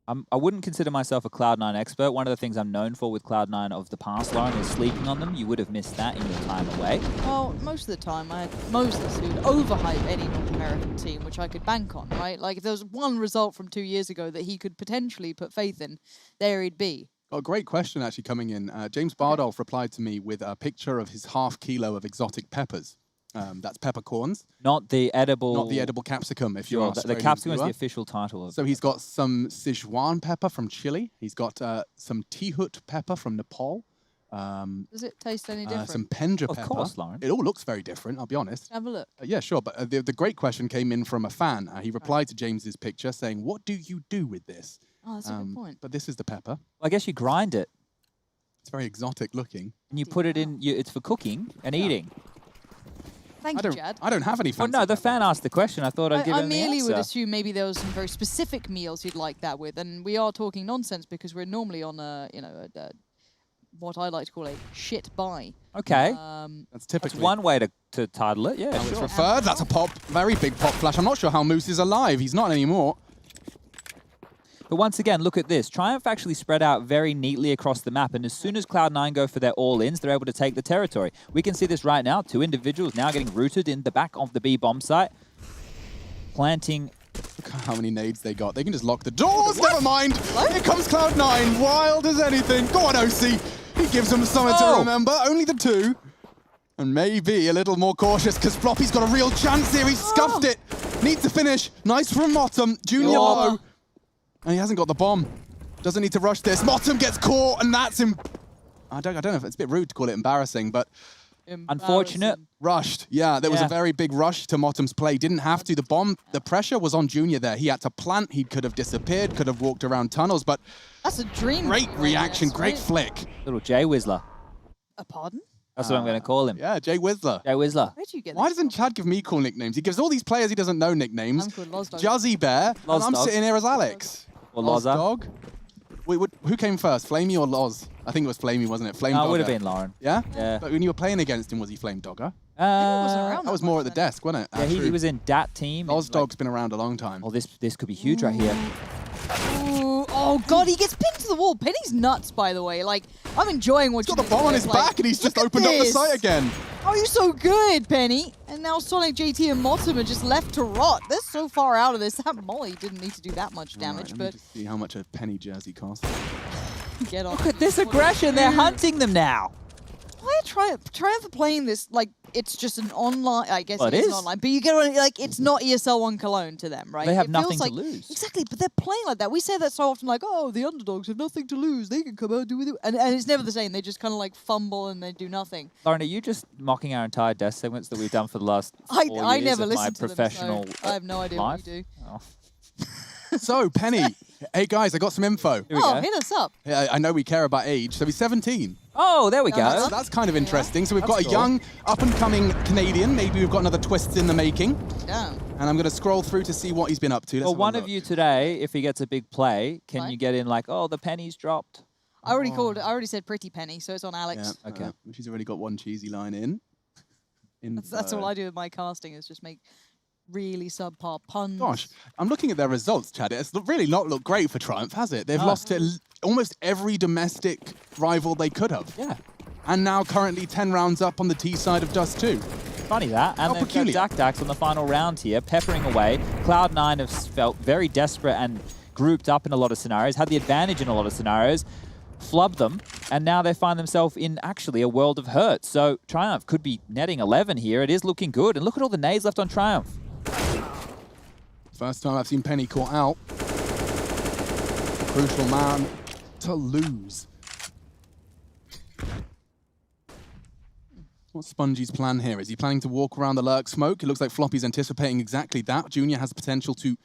Speaker 2: I wouldn't consider myself a Cloud9 expert. One of the things I'm known for with Cloud9 of the past, Lauren, is sleeping on them. You would have missed that in your time away.
Speaker 3: Well, most of the time, I had Moses who'd overhype any North American team, which I could bank on, right? Like, if there was one result from 2 years ago that he could potentially put faith in, there he'd be.
Speaker 1: Got a great question actually coming in. James Bardolph replied to me with a picture of his ½ kilo of exotic peppers. That's peppercorns.
Speaker 2: Not the edible...
Speaker 1: Not the edible capsicum, if you're
Speaker 2: The capsicum is the official title of...
Speaker 1: So he's got some Sichuan pepper from Chile. He's got some Tihut pepper from Nepal.
Speaker 3: Does it taste any different?
Speaker 1: Some Pendra pepper.
Speaker 2: Of course, Lauren.
Speaker 1: It all looks very different, I'll be honest.
Speaker 3: Have a look.
Speaker 1: Yeah, sure, but the great question came in from a fan. He replied to James's picture saying, what do you do with this?
Speaker 3: Oh, that's a good point.
Speaker 1: But this is the pepper.
Speaker 2: Well, I guess you grind it.
Speaker 1: It's very exotic looking.
Speaker 2: And you put it in... it's for cooking and eating.
Speaker 3: Thank you, Chad.
Speaker 1: I don't have any
Speaker 2: Well,
Speaker 1: fancy.
Speaker 2: no, the fan asked the question. I thought I'd give
Speaker 3: I
Speaker 2: him the
Speaker 3: merely would
Speaker 2: answer.
Speaker 3: assume maybe there was some very specific meals you'd like that with, and we are talking nonsense because we're normally on a, what I like to call a shit buy.
Speaker 2: Okay.
Speaker 3: Um,
Speaker 1: That's
Speaker 2: That's
Speaker 1: typically
Speaker 2: one way to title it. Yeah,
Speaker 1: how it's
Speaker 2: sure.
Speaker 1: referred. That's a pop, very big pop flash. I'm not sure how Moose is alive. He's not anymore.
Speaker 2: But once again, look at this. Triumph actually spread out very neatly across the map, and as soon as Cloud9 go for their all-ins, they're able to take the territory. We can see this right now. 2 individuals now getting rooted in the back of the B bomb site, planting.
Speaker 1: Look at how many nades they got. They can just lock the doors. Never mind. Here comes Cloud9. Wild as anything. Go on, OC. He gives them something to remember. Only the 2. And maybe a little more cautious because Floppy's got a real chance here. He scuffed it. Needs to finish. Nice from Motum. Junior low. And he hasn't got the bomb. Doesn't need to rush this. Motum gets caught, and that's him. I don't know if it's a bit rude to call it embarrassing, but
Speaker 2: Unfortunate.
Speaker 1: rushed. Yeah, there was a very big rush to Motum's play. Didn't have to. The bomb, the pressure was on Junior there. He had to plant. He could have disappeared, could have walked around tunnels, but
Speaker 3: That's a dream.
Speaker 1: great reaction, great
Speaker 3: right?
Speaker 1: flick.
Speaker 2: Little Jay Whistler.
Speaker 3: Pardon?
Speaker 2: That's what I'm going to call him.
Speaker 1: Yeah, Jay Whistler.
Speaker 2: Jay Whistler.
Speaker 3: Where'd you get
Speaker 1: Why
Speaker 3: this
Speaker 1: doesn't Chad give me cool nicknames? He gives all these players he doesn't know nicknames.
Speaker 3: I'm called Lozdog.
Speaker 1: Juzzy Bear, and I'm
Speaker 2: Lozdog.
Speaker 1: sitting here as Alex.
Speaker 2: Or Loza.
Speaker 1: Dog. Wait, who came first, Flamey or Loz? I think it was Flamey, wasn't it? Flame
Speaker 2: No, it
Speaker 1: Dogger.
Speaker 2: would have been Lauren.
Speaker 1: Yeah?
Speaker 2: Yeah.
Speaker 1: But when you were playing against him, was he Flame Dogger?
Speaker 3: wasn't around
Speaker 1: That was
Speaker 3: that
Speaker 1: more
Speaker 3: much
Speaker 1: at the
Speaker 3: then.
Speaker 1: desk, wasn't it?
Speaker 2: Yeah, he was in that team.
Speaker 1: Loz
Speaker 2: It's like-
Speaker 1: Dog's been around a long time.
Speaker 2: Oh, this could be huge right here.
Speaker 3: Ooh, oh god, he gets pinned to the wall. Penny's nuts, by the way. Like, I'm enjoying
Speaker 1: He's
Speaker 3: watching
Speaker 1: got the bomb on his back and he's just opened up the site again.
Speaker 3: Oh, you're so good, Penny. And now Sonic, JT, and Motum are just left to rot. They're so far out of this. That Molly didn't need to do that much damage,
Speaker 1: Let me
Speaker 3: but
Speaker 1: just see how much a penny jersey costs.
Speaker 3: get on.
Speaker 2: Look at this aggression. They're hunting them now.
Speaker 3: Why are Triumph are playing this like it's just an online? I guess
Speaker 2: Well,
Speaker 3: it
Speaker 2: it
Speaker 3: is
Speaker 2: is.
Speaker 3: online, but you get on, like it's not ESL 1 Cologne to them, right?
Speaker 2: They have
Speaker 3: It feels
Speaker 2: nothing to
Speaker 3: like,
Speaker 2: lose.
Speaker 3: Exactly, but they're playing like that. We say that so often, like, oh, the underdogs have nothing to lose. They can come out and do it, and it's never the same. They just kind of like fumble and they do nothing.
Speaker 2: Lauren, are you just mocking our entire desk segments that we've done for the last 4
Speaker 3: I
Speaker 2: years
Speaker 3: never
Speaker 2: of
Speaker 3: listen
Speaker 2: my
Speaker 3: to them,
Speaker 2: professional
Speaker 3: so I have no idea
Speaker 2: life?
Speaker 3: what you do.
Speaker 2: Oh.
Speaker 1: So, Penny, hey guys, I got some info.
Speaker 2: Here we
Speaker 3: Oh,
Speaker 2: go.
Speaker 3: hit us up.
Speaker 1: Yeah, I know we care about age, so he's 17.
Speaker 2: Oh, there we go.
Speaker 1: So that's kind of interesting. So we've
Speaker 2: That's
Speaker 1: got a
Speaker 2: cool.
Speaker 1: young, up-and-coming Canadian. Maybe we've got another twist in the making.
Speaker 3: Damn.
Speaker 1: And I'm going to scroll through to see what he's been up to. Let's
Speaker 2: Well,
Speaker 1: have a
Speaker 2: one of
Speaker 1: look.
Speaker 2: you today, if he gets a big play, can
Speaker 3: Right.
Speaker 2: you get in like, oh, the penny's dropped?
Speaker 3: I already said pretty Penny, so it's on Alex.
Speaker 1: Yeah,
Speaker 2: Okay.
Speaker 1: she's already got one cheesy line in.
Speaker 3: That's all I do with my casting is just make really subpar puns.
Speaker 1: Gosh, I'm looking at their results, Chad. It's really not looked great for Triumph, has it? They've
Speaker 2: No.
Speaker 1: lost to almost every domestic rival they could have.
Speaker 2: Yeah.
Speaker 1: And now currently 10 rounds up on the T side of Dust2.
Speaker 2: Funny that. And
Speaker 1: How
Speaker 2: they've
Speaker 1: peculiar.
Speaker 2: got Dax on the final round here, peppering away. Cloud9 have felt very desperate and grouped up in a lot of scenarios, had the advantage in a lot of scenarios, flubbed them, and now they find themselves in actually a world of hurt. So Triumph could be netting 11 here. It is looking good. And look at all the nades left on Triumph.
Speaker 1: First time I've seen Penny caught out. Crucial man to lose. What's Spongy's plan here? Is he planning to walk around the lurk smoke? It looks like Floppy's anticipating exactly that. Junior has potential to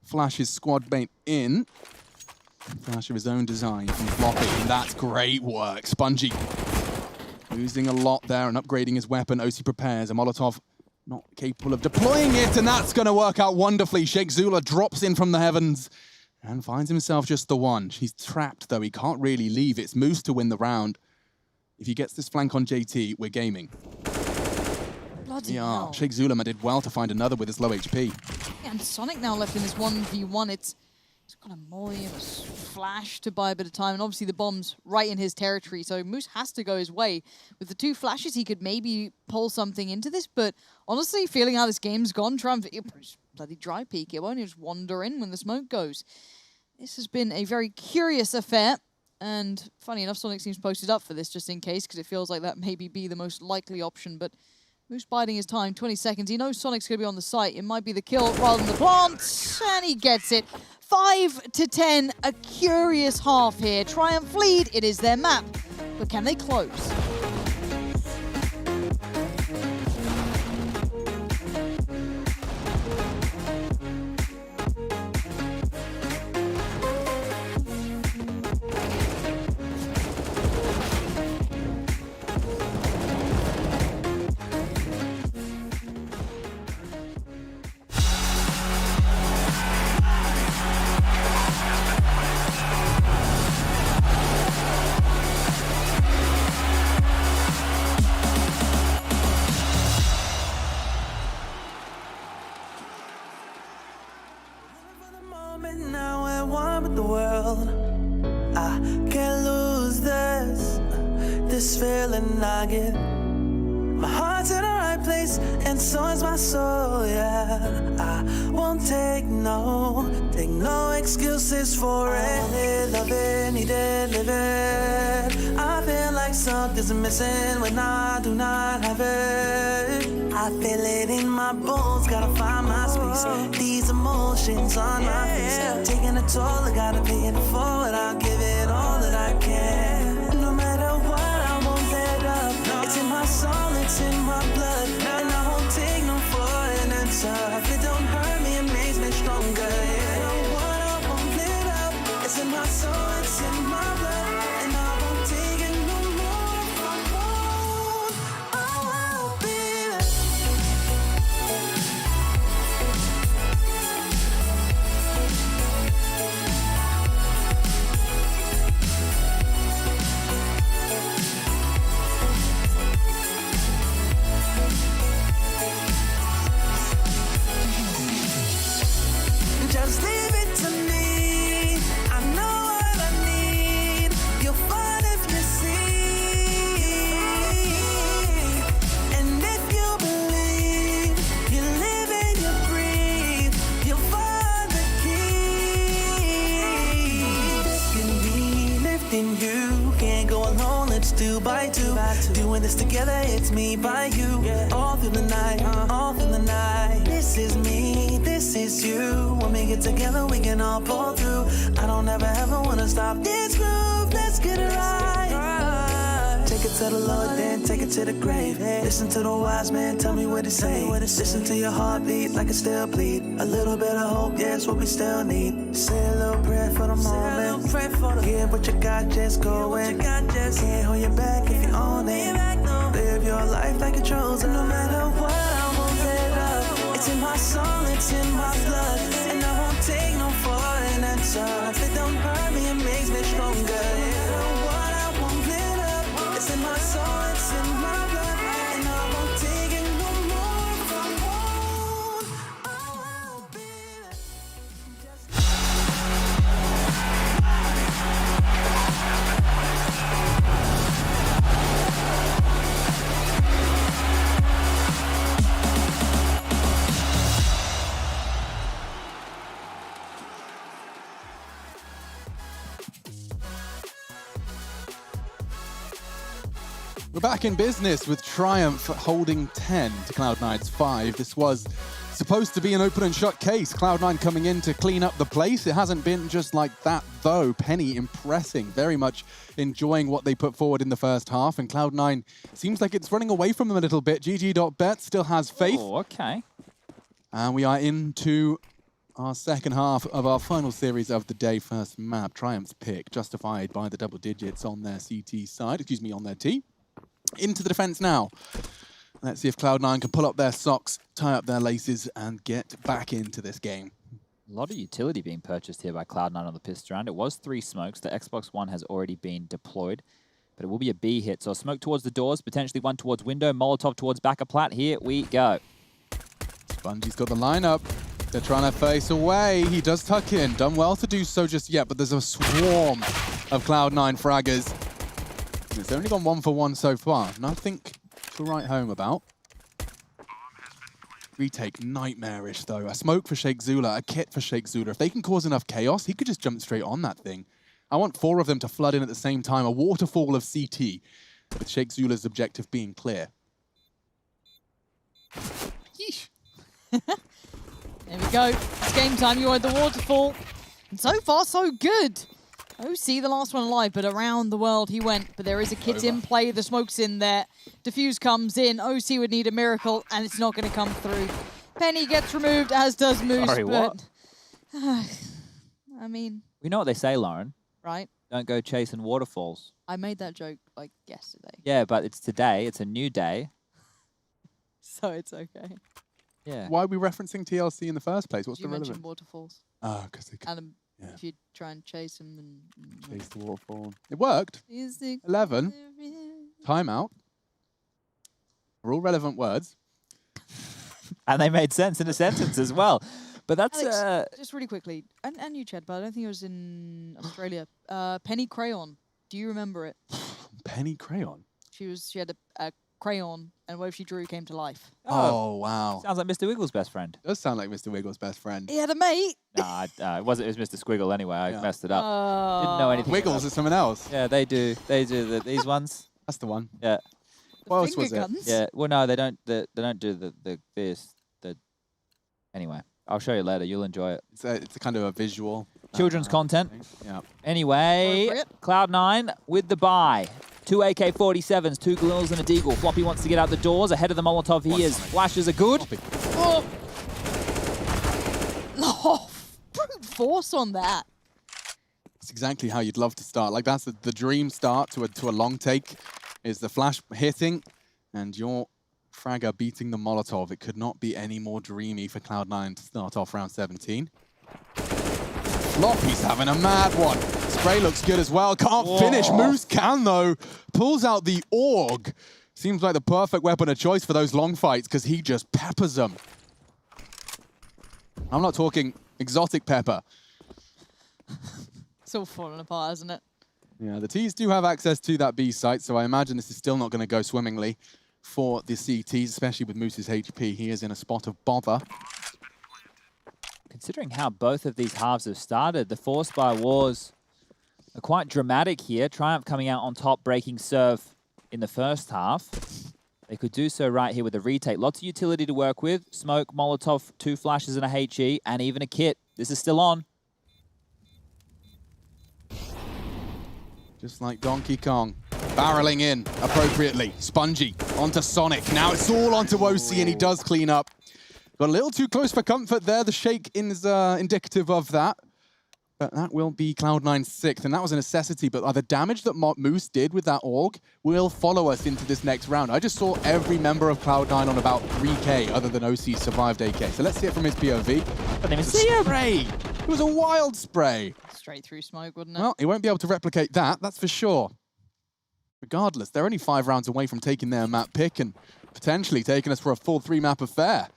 Speaker 1: flash his squad mate in. Flash of his own design from Floppy, and that's great work. Spongy losing a lot there and upgrading his weapon. OC prepares. A Molotov not capable of deploying it, and that's going to work out wonderfully. Sheikh Zula drops in from the heavens and finds himself just the one. He's trapped, though. He can't really leave. It's Moose to win the round. If he gets this flank on JT, we're gaming.
Speaker 3: Bloody
Speaker 1: Yeah,
Speaker 3: hell.
Speaker 1: Sheikh Zulema did well to find another with his low HP.
Speaker 3: And Sonic now left in this 1v1. It's got a molly and a flash to buy a bit of time, and obviously the bomb's right in his territory, so Moose has to go his way. With the 2 flashes, he could maybe pull something into this, but honestly, feeling how this game's gone, Triumph, bloody dry peek, it won't just wander in when the smoke goes. This has been a very curious affair, and funny enough, Sonic seems posted up for this just in case, because it feels like that maybe be the most likely option, but Moose biding his time, 20 seconds. He knows Sonic's going to be on the site. It might be the kill rather than the plant, and he gets it. 5-10, a curious half here. Triumph lead, it is their map, but can they close?
Speaker 4: one with the world. I can't lose this feeling I get. My heart's in the right place, and so is my soul, yeah. I won't take no excuses for it. Love it, need it, live it. I feel like something's missing when I do not have it. I feel it in my bones, gotta find my space. These emotions on my face, taking a toll, I gotta pay it forward. I'll give it all that I can. No matter what, I won't let up. It's in my soul, it's in my blood, and I won't take no for an answer. If it don't hurt me, it makes me stronger. Yeah, no what, I won't let up. It's in my soul, it's in my blood, and I won't take it no more. I won't, oh, baby. Just leave it to me. I know what I need. You'll find if you see. And if you believe, you live and you breathe, you'll find the key. Lifting me, lifting you. Can't go alone, let's do by two. Doing this together, it's me by you. All through the night, all through the night. This is me, this is you. When we get together, we can all pull through. I don't ever wanna stop this groove. Let's get it right. Take it to the Lord, then take it to the grave. Listen to the wise man, tell me what he say. Listen to your heartbeat like it still bleed. A little bit of hope, yeah, it's what we still need. Say a little prayer for the moment. Give what you got, just go in. Can't hold you back if you own it. Live your life like you're chosen. No matter what, I won't let up. It's in my soul, it's in my blood, and I won't take no for an answer. If it don't hurt me, it makes me stronger. Yeah, no what, I won't let up. It's in my soul, it's in my blood, and I won't take it no more. I won't, oh, baby.
Speaker 1: We're back in business with Triumph holding 10 to Cloud9's 5. This was supposed to be an open and shut case. Cloud9 coming in to clean up the place. It hasn't been just like that, though. Penny impressing, very much enjoying what they put forward in the first half. And Cloud9 seems like it's running away from them a little bit. GG.bet still has faith.
Speaker 2: Oh, okay.
Speaker 1: And we are into our second half of our final series of the day. First map, Triumph's pick, justified by the double digits on their CT side, excuse me, on their T. Into the defense now. Let's see if Cloud9 can pull up their socks, tie up their laces, and get back into this game.
Speaker 2: A lot of utility being purchased here by Cloud9 on the pistol round. It was 3 smokes. The Xbox One has already been deployed, but it will be a B hit. So a smoke towards the doors, potentially one towards window, Molotov towards backer plat. Here we go.
Speaker 1: Spongy's got the lineup. They're trying to face away. He does tuck in. Done well to do so just yet, but there's a swarm of Cloud9 fraggers. It's only gone 1 for 1 so far. Nothing to write home about. Retake nightmarish though. A smoke for Sheikh Zula, a kit for Sheikh Zula. If they can cause enough chaos, he could just jump straight on that thing. I want 4 of them to flood in at the same time. A waterfall of CT, with Sheikh Zula's objective being clear. Yeesh.
Speaker 3: There we go. It's game time. You are at the waterfall. And so far, so good. OC, the last one alive, but around the world he went. But there is a kit in play. The smoke's in there. Diffuse comes in. OC would need a miracle, and it's not going to come through. Penny gets removed, as does Moose.
Speaker 2: Sorry,
Speaker 3: but
Speaker 2: what?
Speaker 3: I mean...
Speaker 2: We know what they say, Lauren.
Speaker 3: Right?
Speaker 2: Don't go chasing waterfalls.
Speaker 3: I made that joke, like, yesterday.
Speaker 2: Yeah, but it's today. It's a new day.
Speaker 3: So it's okay.
Speaker 2: Yeah.
Speaker 1: Why are we referencing TLC in the first place? What's
Speaker 3: You
Speaker 1: the
Speaker 3: mentioned
Speaker 1: relevance?
Speaker 3: waterfalls.
Speaker 1: Oh, because they could
Speaker 3: And if you try and chase them, then...
Speaker 1: chase the waterfall. It worked. 11. Timeout. Are all relevant words.
Speaker 2: And they made sense in a sentence as well. But that's
Speaker 3: Alex, just really quickly, and you, Chad, but I don't think it was in Australia. Penny Crayon. Do you remember it?
Speaker 1: Penny Crayon?
Speaker 3: She had a crayon, and whatever she drew came to life.
Speaker 1: Oh, wow.
Speaker 2: Sounds like Mr. Wiggles' best friend.
Speaker 1: Does sound like Mr. Wiggles' best friend.
Speaker 3: He had a mate.
Speaker 2: Nah, it was Mr. Squiggle anyway. I messed it up.
Speaker 3: Oh.
Speaker 2: Didn't know anything.
Speaker 1: Wiggles is someone else.
Speaker 2: Yeah, they do. These ones.
Speaker 1: That's the one.
Speaker 2: Yeah.
Speaker 1: What else
Speaker 3: Finger
Speaker 1: was it?
Speaker 3: guns.
Speaker 2: Yeah. Well, no, they don't. They don't do this. Anyway, I'll show you later. You'll enjoy it.
Speaker 1: It's a kind of a visual.
Speaker 2: Children's content.
Speaker 1: Yeah.
Speaker 2: Anyway,
Speaker 3: Appropriate.
Speaker 2: Cloud9 with the buy. 2 AK-47s, 2 Galils and a Deagle. Floppy wants to get out the doors. Ahead of the Molotov, he is. Flashes are good.
Speaker 3: Oh. Oh, brute force on that.
Speaker 1: That's exactly how you'd love to start. Like, that's the dream start to a long take, is the flash hitting and your fragger beating the Molotov. It could not be any more dreamy for Cloud9 to start off round 17. Floppy's having a mad one. Spray looks good as well. Can't finish. Moose can, though. Pulls out the AUG. Seems like the perfect weapon of choice for those long fights because he just peppers them. I'm not talking exotic pepper.
Speaker 3: It's all falling apart, isn't it?
Speaker 1: Yeah, the T's do have access to that B site, so I imagine this is still not going to go swimmingly for the CTs, especially with Moose's HP. He is in a spot of bother.
Speaker 2: Considering how both of these halves have started, the force by wars are quite dramatic here. Triumph coming out on top, breaking serve in the first half. They could do so right here with a retake. Lots of utility to work with. Smoke, Molotov, 2 flashes and a HE, and even a kit. This is still on.
Speaker 1: Just like Donkey Kong. Barreling in appropriately. Spongy onto Sonic. Now it's all onto OC, and he does clean up. Got a little too close for comfort there. The shake is indicative of that. But that will be Cloud9's 6th, and that was a necessity. But the damage that Moose did with that AUG will follow us into this next round. I just saw every member of Cloud9 on about 3K, other than OC survived AK. So let's see it from his POV.
Speaker 2: Didn't even see him.
Speaker 1: Spray! It was a wild spray.
Speaker 3: Straight through smoke, wouldn't it?
Speaker 1: Well, he won't be able to replicate that, that's for sure. Regardless, they're only 5 rounds away from taking their map pick and potentially taking us for a full 3-map affair.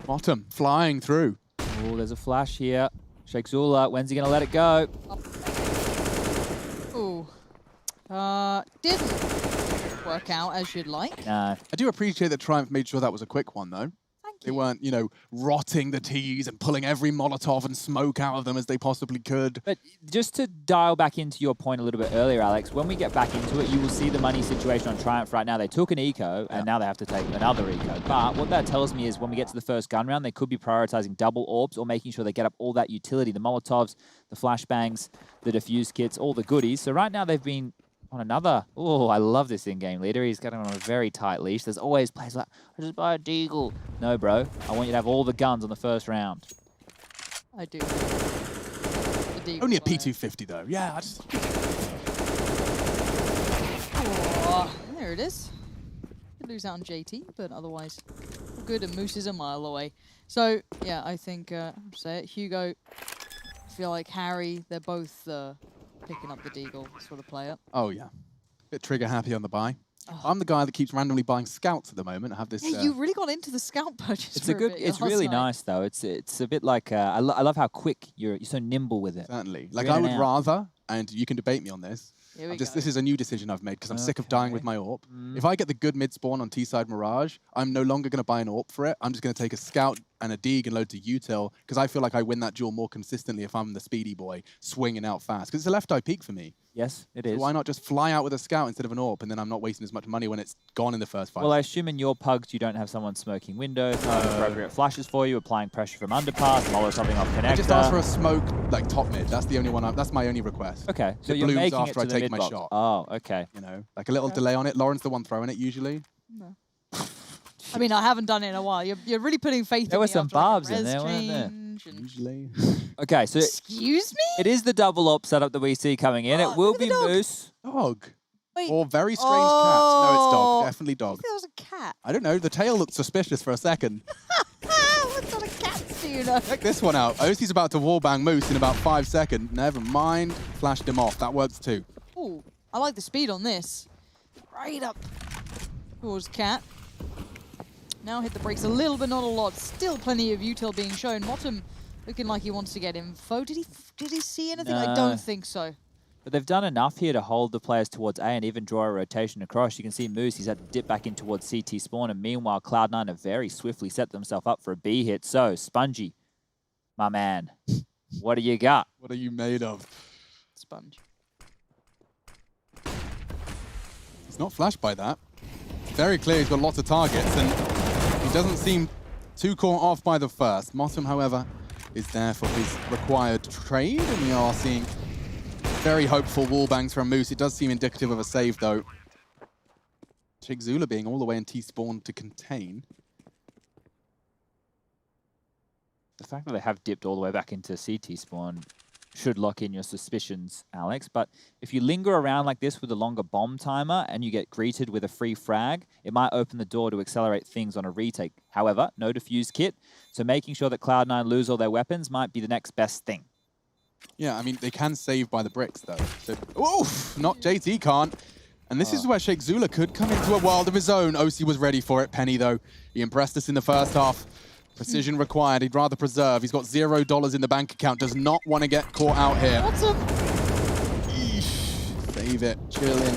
Speaker 1: Bottom, flying through.
Speaker 2: Oh, there's a flash here. Shakesula, when's he going to let it go?
Speaker 3: Ooh. Didn't work out as you'd like.
Speaker 2: No.
Speaker 1: I do appreciate that Triumph made sure that was a quick one, though.
Speaker 3: Thank
Speaker 1: They
Speaker 3: you.
Speaker 1: weren't, rotting the T's and pulling every Molotov and smoke out of them as they possibly could.
Speaker 2: But just to dial back into your point a little bit earlier, Alex, when we get back into it, you will see the money situation on Triumph right now. They took an eco, and now they have to take another eco. But what that tells me is when we get to the first gun round, they could be prioritizing double orbs or making sure they get up all that utility, the Molotovs, the flashbangs, the defuse kits, all the goodies. So right now they've been on another. Oh, I love this in-game leader. He's got him on a very tight leash. There's always players like, I just buy a Deagle. No, bro. I want you to have all the guns on the first round.
Speaker 3: I do.
Speaker 1: Only a P250, though. Yeah, I just...
Speaker 3: Oh, there it is. Could lose out on JT, but otherwise all good, and Moose is a mile away. So, yeah, I think, say it, Hugo, I feel like Harry, they're both picking up the Deagle sort of player.
Speaker 1: Oh, yeah. Bit trigger happy on the buy. I'm the guy that keeps randomly buying scouts at the moment. I have this...
Speaker 3: Yeah, you really got into the scout purchase.
Speaker 2: It's
Speaker 3: for
Speaker 2: a good.
Speaker 3: bit
Speaker 2: It's
Speaker 3: last
Speaker 2: really
Speaker 3: night.
Speaker 2: nice though. It's a bit like I love how quick you're so nimble with it.
Speaker 1: Certainly. Like,
Speaker 2: You're
Speaker 1: I
Speaker 2: in
Speaker 1: would
Speaker 2: and out.
Speaker 1: rather, and you can debate me on this,
Speaker 3: Here we
Speaker 1: this
Speaker 3: go.
Speaker 1: is a new decision I've made because I'm sick of dying with
Speaker 2: Okay.
Speaker 1: my AWP. If I get the good mid-spawn on T-side Mirage, I'm no longer going to buy an AWP for it. I'm just going to take a scout and a Deeg and load to util because I feel like I win that duel more consistently if I'm the speedy boy swinging out fast because it's a left eye peak for me.
Speaker 2: Yes, it
Speaker 1: So
Speaker 2: is.
Speaker 1: why not just fly out with a scout instead of an AWP and then I'm not wasting as much money when it's gone in the first 5
Speaker 2: Well, I assume in your pugs you don't have someone smoking windows, throwing appropriate flashes for you, applying pressure from underpass, Molotoving off connector.
Speaker 1: I just ask for a smoke, like top mid. That's the only one. That's my only request.
Speaker 2: Okay, so
Speaker 1: It
Speaker 2: you're
Speaker 1: blooms
Speaker 2: making it
Speaker 1: after I
Speaker 2: to the
Speaker 1: take
Speaker 2: mid
Speaker 1: my
Speaker 2: box.
Speaker 1: shot.
Speaker 2: Oh, okay.
Speaker 1: You know, like a little delay on it. Lauren's the one throwing it usually.
Speaker 3: No. I mean, I haven't done it in a while. You're really putting faith
Speaker 2: There
Speaker 3: in
Speaker 2: were
Speaker 3: me
Speaker 2: some
Speaker 3: after, like, a
Speaker 2: barbs in
Speaker 3: res
Speaker 2: there, weren't there?
Speaker 3: change and-
Speaker 1: Usually.
Speaker 2: Okay, so
Speaker 3: Excuse me?
Speaker 2: it is the double op setup that we see coming in.
Speaker 3: Oh,
Speaker 2: It will
Speaker 3: look at
Speaker 2: be
Speaker 3: the dog.
Speaker 2: Moose.
Speaker 1: Dog.
Speaker 3: Wait.
Speaker 1: Or very strange cat. No, it's
Speaker 3: Oh.
Speaker 1: dog. Definitely
Speaker 3: I
Speaker 1: dog.
Speaker 3: think that was a cat.
Speaker 1: I don't know. The tail looked suspicious for a second.
Speaker 3: What sort of cats do you know?
Speaker 1: Check this one out. OC's about to wallbang Moose in about 5 seconds. Never mind. Flashed him off. That works too.
Speaker 3: Ooh, I like the speed on this. Right up towards cat. Now hit the brakes a little, but not a lot. Still plenty of util being shown. Motum looking like he wants to get info. Did he see anything?
Speaker 2: No.
Speaker 3: I don't think so.
Speaker 2: But they've done enough here to hold the players towards A and even draw a rotation across. You can see Moose, he's had to dip back in towards CT spawn, and meanwhile, Cloud9 have very swiftly set themselves up for a B hit. So, Spongy, my man, what do you got?
Speaker 1: What are you made of?
Speaker 3: Sponge.
Speaker 1: He's not flashed by that. It's very clear he's got lots of targets, and he doesn't seem too caught off by the first. Motum, however, is there for his required trade, and we are seeing very hopeful wallbangs from Moose. It does seem indicative of a save, though. Chigzula being all the way in T-spawn to contain.
Speaker 2: The fact that they have dipped all the way back into CT spawn should lock in your suspicions, Alex. But if you linger around like this with a longer bomb timer and you get greeted with a free frag, it might open the door to accelerate things on a retake. However, no defuse kit, so making sure that Cloud9 lose all their weapons might be the next best thing.
Speaker 1: Yeah, I mean, they can save by the bricks, though. So, oof, not JT can't. And this is where Chigzula could come into a world of his own. OC was ready for it. Penny, though, he impressed us in the first half. Precision required. He'd rather preserve. He's got $0 in the bank account. Does not want to get caught out here. Eesh. Save it. Chilling.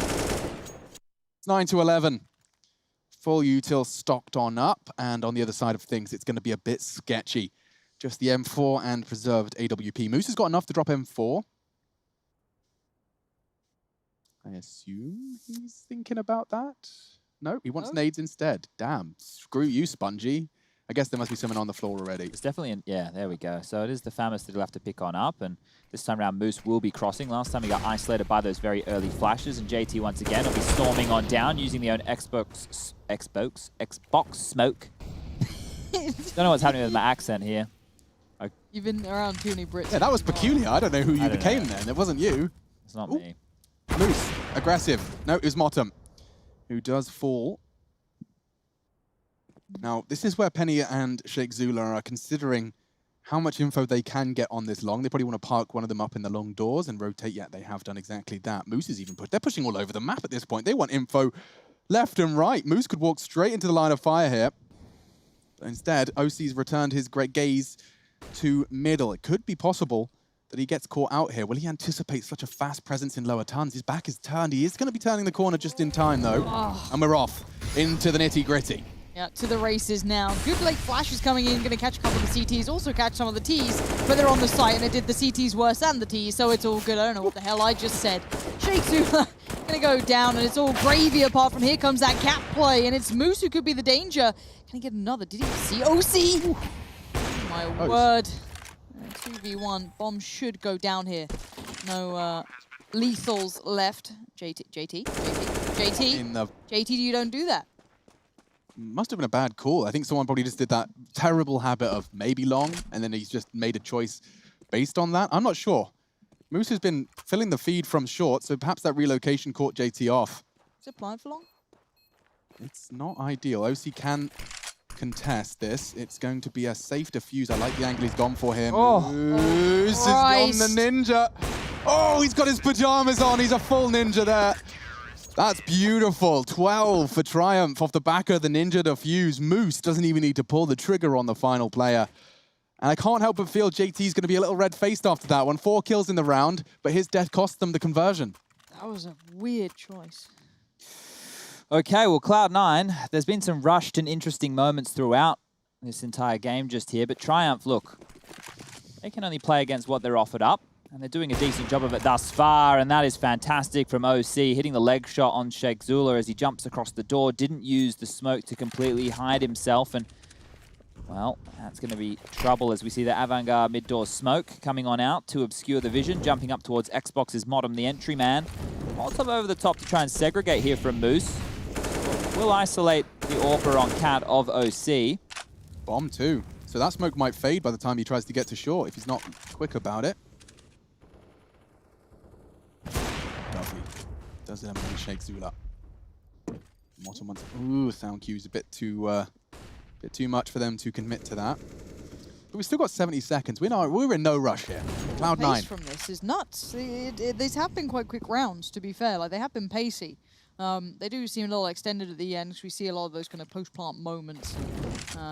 Speaker 1: It's 9-11. Full util stocked on up. And on the other side of things, it's going to be a bit sketchy. Just the M4 and preserved AWP. Moose has got enough to drop M4. I assume he's thinking about that. No, he wants nades instead. Damn. Screw you, Spongy. I guess there must be someone on the floor already.
Speaker 2: It's definitely, yeah, there we go. So it is the Famous that he'll have to pick on up, and this time around Moose will be crossing. Last time he got isolated by those very early flashes, and JT once again will be storming on down using the own Xbox smoke. Don't know what's happening with my accent here.
Speaker 3: You've been around too many Brits.
Speaker 1: Yeah, that was peculiar. I don't know who you became then. It wasn't you.
Speaker 2: It's not me.
Speaker 1: Moose, aggressive. No, it was Motum, who does fall. Now, this is where Penny and Chigzula are considering how much info they can get on this long. They probably want to park one of them up in the long doors and rotate. Yeah, they have done exactly that. Moose is even they're pushing all over the map at this point. They want info left and right. Moose could walk straight into the line of fire here. But instead, OC's returned his great gaze to middle. It could be possible that he gets caught out here. Will he anticipate such a fast presence in lower tons? His back is turned. He is going to be turning the corner just in time, though. And we're off into the nitty-gritty.
Speaker 3: Yeah, to the races now. Good late flash is coming in, going to catch a couple of the CTs, also catch some of the Ts, but they're on the site, and it did the CTs worse than the Ts, so it's all good. I don't know what the hell I just said. Chigzula going to go down, and it's all gravy apart from here comes that cap play, and it's Moose who could be the danger. Can he get another? Did he see OC? Oh, my word. 2v1. Bomb should go down here. No lethals left. JT, you don't do that.
Speaker 1: Must have been a bad call. I think someone probably just did that terrible habit of maybe long, and then he's just made a choice based on that. I'm not sure. Moose has been filling the feed from short, so perhaps that relocation caught JT off.
Speaker 3: Is it blind for long?
Speaker 1: It's not ideal. OC can contest this. It's going to be a safe defuse. I like the angle he's gone for here. Moose is on the ninja. Oh, he's got his pajamas on. He's a full ninja there. That's beautiful. 12 for Triumph off the back of the ninja defuse. Moose doesn't even need to pull the trigger on the final player. And I can't help but feel JT's going to be a little red-faced after that one. 4 kills in the round, but his death cost them the conversion.
Speaker 3: That was a weird choice.
Speaker 2: Okay, well, Cloud9, there's been some rushed and interesting moments throughout this entire game just here, but Triumph, look, they can only play against what they're offered up. And they're doing a decent job of it thus far, and that is fantastic from OC, hitting the leg shot on Chigzula as he jumps across the door, didn't use the smoke to completely hide himself, and, well, that's going to be trouble as we see the Avantgarde mid-door smoke coming on out to obscure the vision, jumping up towards Xbox's Motum, the entry man. Molotov over the top to try and segregate here from Moose. We'll isolate the AWPer on Cat of OC.
Speaker 1: Bomb too. So that smoke might fade by the time he tries to get to short if he's not quick about it. Lovely. Does it and Chigzula. Motum wants. Ooh, sound cue's a bit too much for them to commit to that. But we've still got 70 seconds. We're in no rush here. Cloud9.
Speaker 3: The pace from this is nuts. These have been quite quick rounds, to be fair. Like, they have been pacey. They do seem a little extended at the end, because we see a lot of those kind of post-plant moments.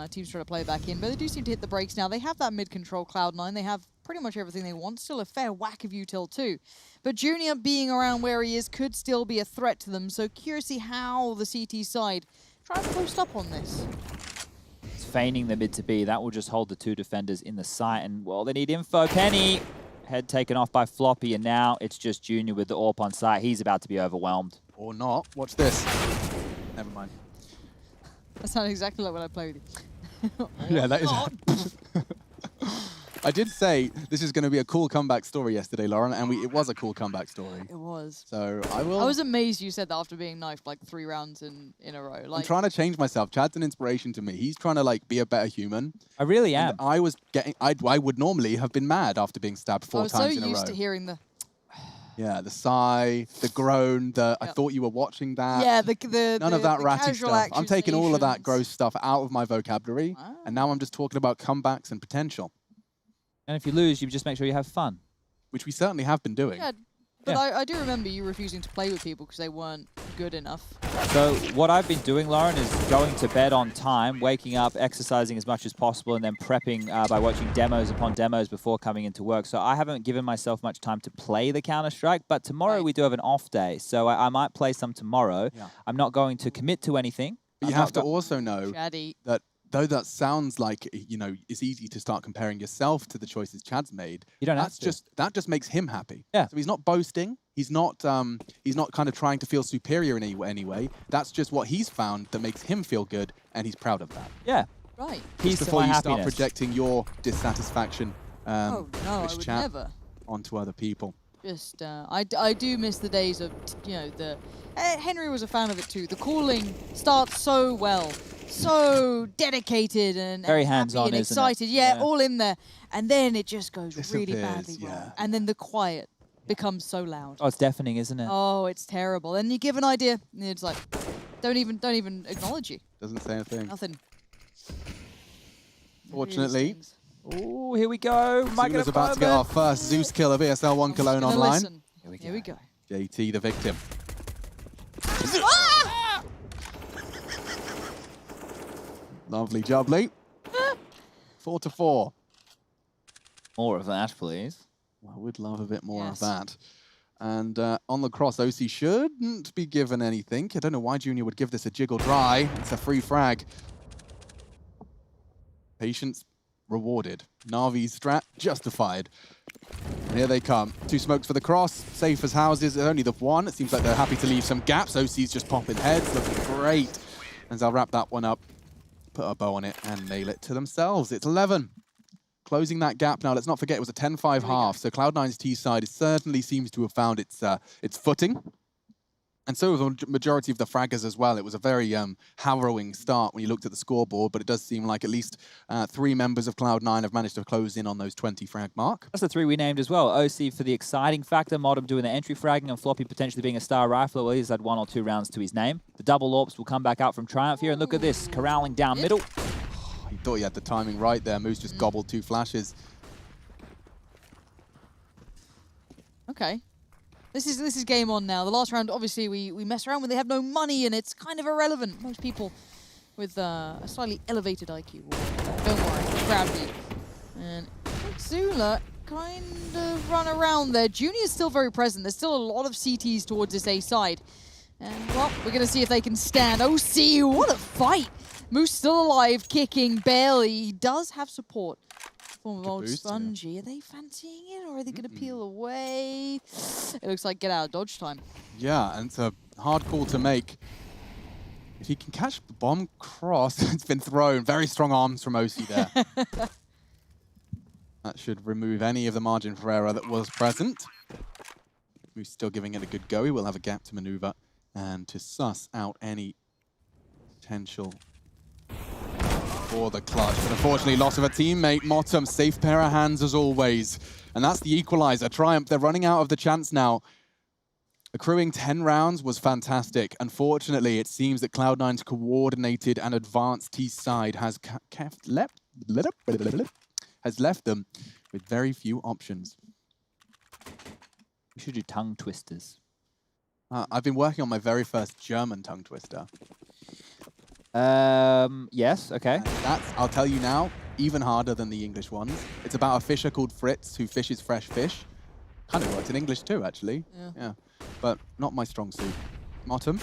Speaker 3: Teams try to play back in, but they do seem to hit the brakes now. They have that mid-control, Cloud9. They have pretty much everything they want. Still a fair whack of util too. But Junior being around where he is could still be a threat to them, so curious to see how the CT side try to post up on this.
Speaker 2: It's feigning the mid to B. That will just hold the two defenders in the sight, and well, they need info. Penny! Head taken off by Floppy, and now it's just Junior with the AWP on site. He's about to be overwhelmed.
Speaker 1: Or not. Watch this. Never mind.
Speaker 3: That sounds exactly like when I play with you.
Speaker 1: Yeah, that is. I did say this is going to be a cool comeback story yesterday, Lauren, and it was a cool comeback story.
Speaker 3: It was.
Speaker 1: So I will.
Speaker 3: I was amazed you said that after being knifed like 3 rounds in a row. Like,
Speaker 1: I'm trying to change myself. Chad's an inspiration to me. He's trying to like be a better human.
Speaker 2: I really am.
Speaker 1: And I was getting. I would normally have been mad after being stabbed 4 times in a row.
Speaker 3: I was so used to hearing the.
Speaker 1: Yeah, the sigh, the groan, the I thought you were watching that.
Speaker 3: Yeah, the
Speaker 1: none of that
Speaker 3: the
Speaker 1: ratty
Speaker 3: casual
Speaker 1: stuff. I'm taking all of that
Speaker 3: accusations.
Speaker 1: gross stuff out of my vocabulary, and now I'm just talking about comebacks and potential,
Speaker 2: And if you lose, you just make sure you have fun.
Speaker 1: which we certainly have been doing.
Speaker 3: Yeah, but
Speaker 2: Yeah.
Speaker 3: I do remember you refusing to play with people because they weren't good enough.
Speaker 2: So what I've been doing, Lauren, is going to bed on time, waking up, exercising as much as possible, and then prepping by watching demos upon demos before coming into work. So I haven't given myself much time to play the Counter-Strike, but tomorrow we do have an off day, so I might play some tomorrow.
Speaker 1: Yeah.
Speaker 2: I'm not going to commit to anything.
Speaker 1: But you
Speaker 2: I'm
Speaker 1: have
Speaker 2: not
Speaker 1: to also know
Speaker 3: Shaddy.
Speaker 1: that though that sounds like, you know, it's easy to start comparing yourself to the choices Chad's made.
Speaker 2: You don't have
Speaker 1: That's
Speaker 2: to.
Speaker 1: just that just makes him happy.
Speaker 2: Yeah.
Speaker 1: So he's not boasting. He's not kind of trying to feel superior in any way. That's just what he's found that makes him feel good, and he's proud of that.
Speaker 2: Yeah.
Speaker 3: Right.
Speaker 2: Peace to
Speaker 1: Before
Speaker 2: my
Speaker 1: you start
Speaker 2: happiness.
Speaker 1: projecting your dissatisfaction
Speaker 3: Oh no, I
Speaker 1: with
Speaker 3: would
Speaker 1: chat
Speaker 3: never.
Speaker 1: onto other people.
Speaker 3: Just, I do miss the days of, you know, the... Henry was a fan of it too. The calling starts so well. So dedicated and
Speaker 2: Very
Speaker 3: happy
Speaker 2: hands-on,
Speaker 3: and
Speaker 2: isn't it?
Speaker 3: excited. Yeah,
Speaker 2: Yeah.
Speaker 3: all in there. And then it just goes really
Speaker 1: Disappears,
Speaker 3: badly wrong.
Speaker 1: yeah.
Speaker 3: And then the quiet becomes so loud.
Speaker 2: Oh, it's deafening, isn't it?
Speaker 3: Oh, it's terrible. And you give an idea, and it's like, don't even acknowledge you.
Speaker 1: Doesn't say a thing.
Speaker 3: Nothing.
Speaker 1: Fortunately,
Speaker 2: Oh, here we go. Might get
Speaker 1: Zula's
Speaker 2: a
Speaker 1: about to get our first Zeus kill of ESL 1 Cologne online.
Speaker 3: Here we go.
Speaker 1: JT the victim. Lovely jubbly. 4-4.
Speaker 2: More of that, please.
Speaker 1: I would love a bit more
Speaker 3: Yes.
Speaker 1: of that. And on the cross, OC shouldn't be given anything. I don't know why Junior would give this a jiggle dry. It's a free frag. Patience rewarded. Na'Vi's strat justified. And here they come. 2 smokes for the cross. Safe as houses. Only the 1. It seems like they're happy to leave some gaps. OC's just popping heads. Looking great. And they'll wrap that one up. Put a bow on it and nail it to themselves. It's 11. Closing that gap now. Let's not forget it was a 10-5 half. So Cloud9's T side certainly seems to have found its footing. And so have the majority of the fraggers as well. It was a very harrowing start when you looked at the scoreboard, but it does seem like at least 3 members of Cloud9 have managed to close in on those 20 frag mark.
Speaker 2: That's the 3 we named as well. OC for the exciting factor, Modem doing the entry fragging, and Floppy potentially being a star rifler. Well, he's had 1 or 2 rounds to his name. The double AWPs will come back out from Triumph here, and look at this, corralling down middle.
Speaker 1: He thought he had the timing right there. Moose just gobbled 2 flashes.
Speaker 3: Okay. This is game on now. The last round, obviously, we mess around when they have no money, and it's kind of irrelevant. Most people with a slightly elevated IQ will, don't worry, grab you. And Zula kind of run around there. Junior's still very present. There's still a lot of CTs towards this A side. And, well, we're going to see if they can stand. OC, what a fight! Moose still alive, kicking barely. He does have support. Form of old
Speaker 1: boost, yeah.
Speaker 3: Spongy. Are they fancying it, or are they going to peel away? It looks like get out of dodge time.
Speaker 1: Yeah, and it's a hard call to make. If he can catch the bomb cross, it's been thrown. Very strong arms from OC there. That should remove any of the margin for error that was present. Moose still giving it a good go. He will have a gap to maneuver and to suss out any potential for the clutch. But unfortunately, loss of a teammate. Motum, safe pair of hands as always. And that's the equalizer. Triumph, they're running out of the chance now. Accruing 10 rounds was fantastic. Unfortunately, it seems that Cloud9's coordinated and advanced T side has left them with very few options.
Speaker 2: We should do tongue twisters.
Speaker 1: I've been working on my very first German tongue twister.
Speaker 2: Yes, okay.
Speaker 1: And that's, I'll tell you now, even harder than the English ones. It's about a fisher called Fritz who fishes fresh fish. Kind of works in English too, actually. Yeah. But not my strong suit. Bottom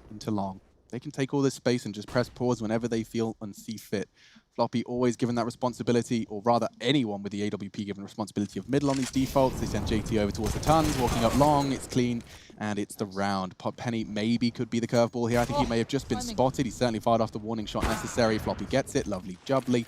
Speaker 1: into long. They can take all this space and just press pause whenever they feel and see fit. Floppy always given that responsibility, or rather anyone with the AWP given responsibility of middle on these defaults. They send JT over towards the tons, walking up long, it's clean, and it's the round. Penny maybe could be the curveball here. I think he may have just been spotted. He certainly fired off the warning shot necessary. Floppy gets it, lovely jubbly.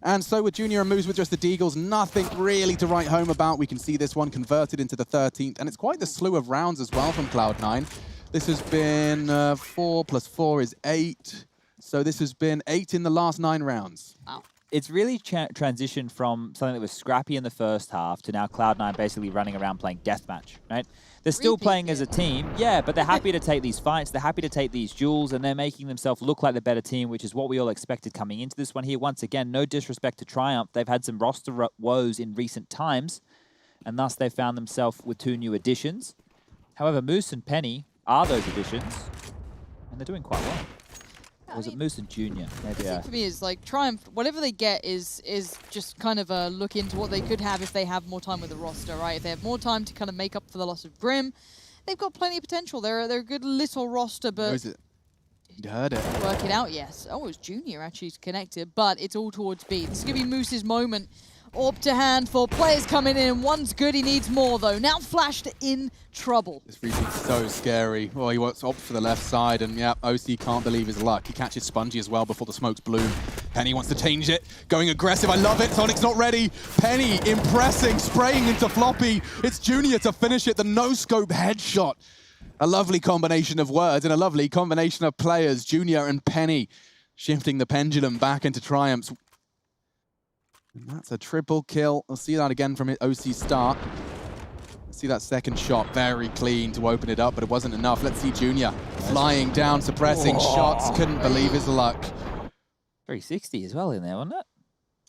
Speaker 1: And so with Junior and Moose with just the Deagles, nothing really to write home about. We can see this one converted into the 13th, and it's quite the slew of rounds as well from Cloud9. This has been 4 + 4 is 8. So this has been 8 in the last 9 rounds.
Speaker 3: Wow.
Speaker 2: It's really transitioned from something that was scrappy in the first half to now Cloud9 basically running around playing deathmatch, right? They're still playing as a team, yeah, but they're happy to take these fights, they're happy to take these duels, and they're making themselves look like the better team, which is what we all expected coming into this one here. Once again, no disrespect to Triumph. They've had some roster woes in recent times, and thus they've found themselves with 2 new additions. However, Moose and Penny are those additions, and they're doing quite well. Or was it Moose and Junior? Maybe.
Speaker 3: I think for me is like Triumph, whatever they get is just kind of a look into what they could have if they have more time with the roster, right? If they have more time to kind of make up for the loss of Grim, they've got plenty of potential. They're a good little roster, but...
Speaker 1: Where is it? You heard it.
Speaker 3: Work it out, yes. Oh, it was Junior actually connected, but it's all towards B. This is going to be Moose's moment. Orb to hand for players coming in. One's good, he needs more though. Now Flashed in trouble.
Speaker 1: This region's so scary. Well, he wants to opt for the left side, and yeah, OC can't believe his luck. He catches Spongy as well before the smokes bloom. Penny wants to change it, going aggressive. I love it. Sonic's not ready. Penny impressing, spraying into Floppy. It's Junior to finish it. The no-scope headshot. A lovely combination of words and a lovely combination of players. Junior and Penny shifting the pendulum back into Triumph's. And that's a triple kill. We'll see that again from OC start. See that second shot, very clean to open it up, but it wasn't enough. Let's see Junior flying down, suppressing shots. Couldn't believe his luck.
Speaker 2: 360 as well in there, wasn't it?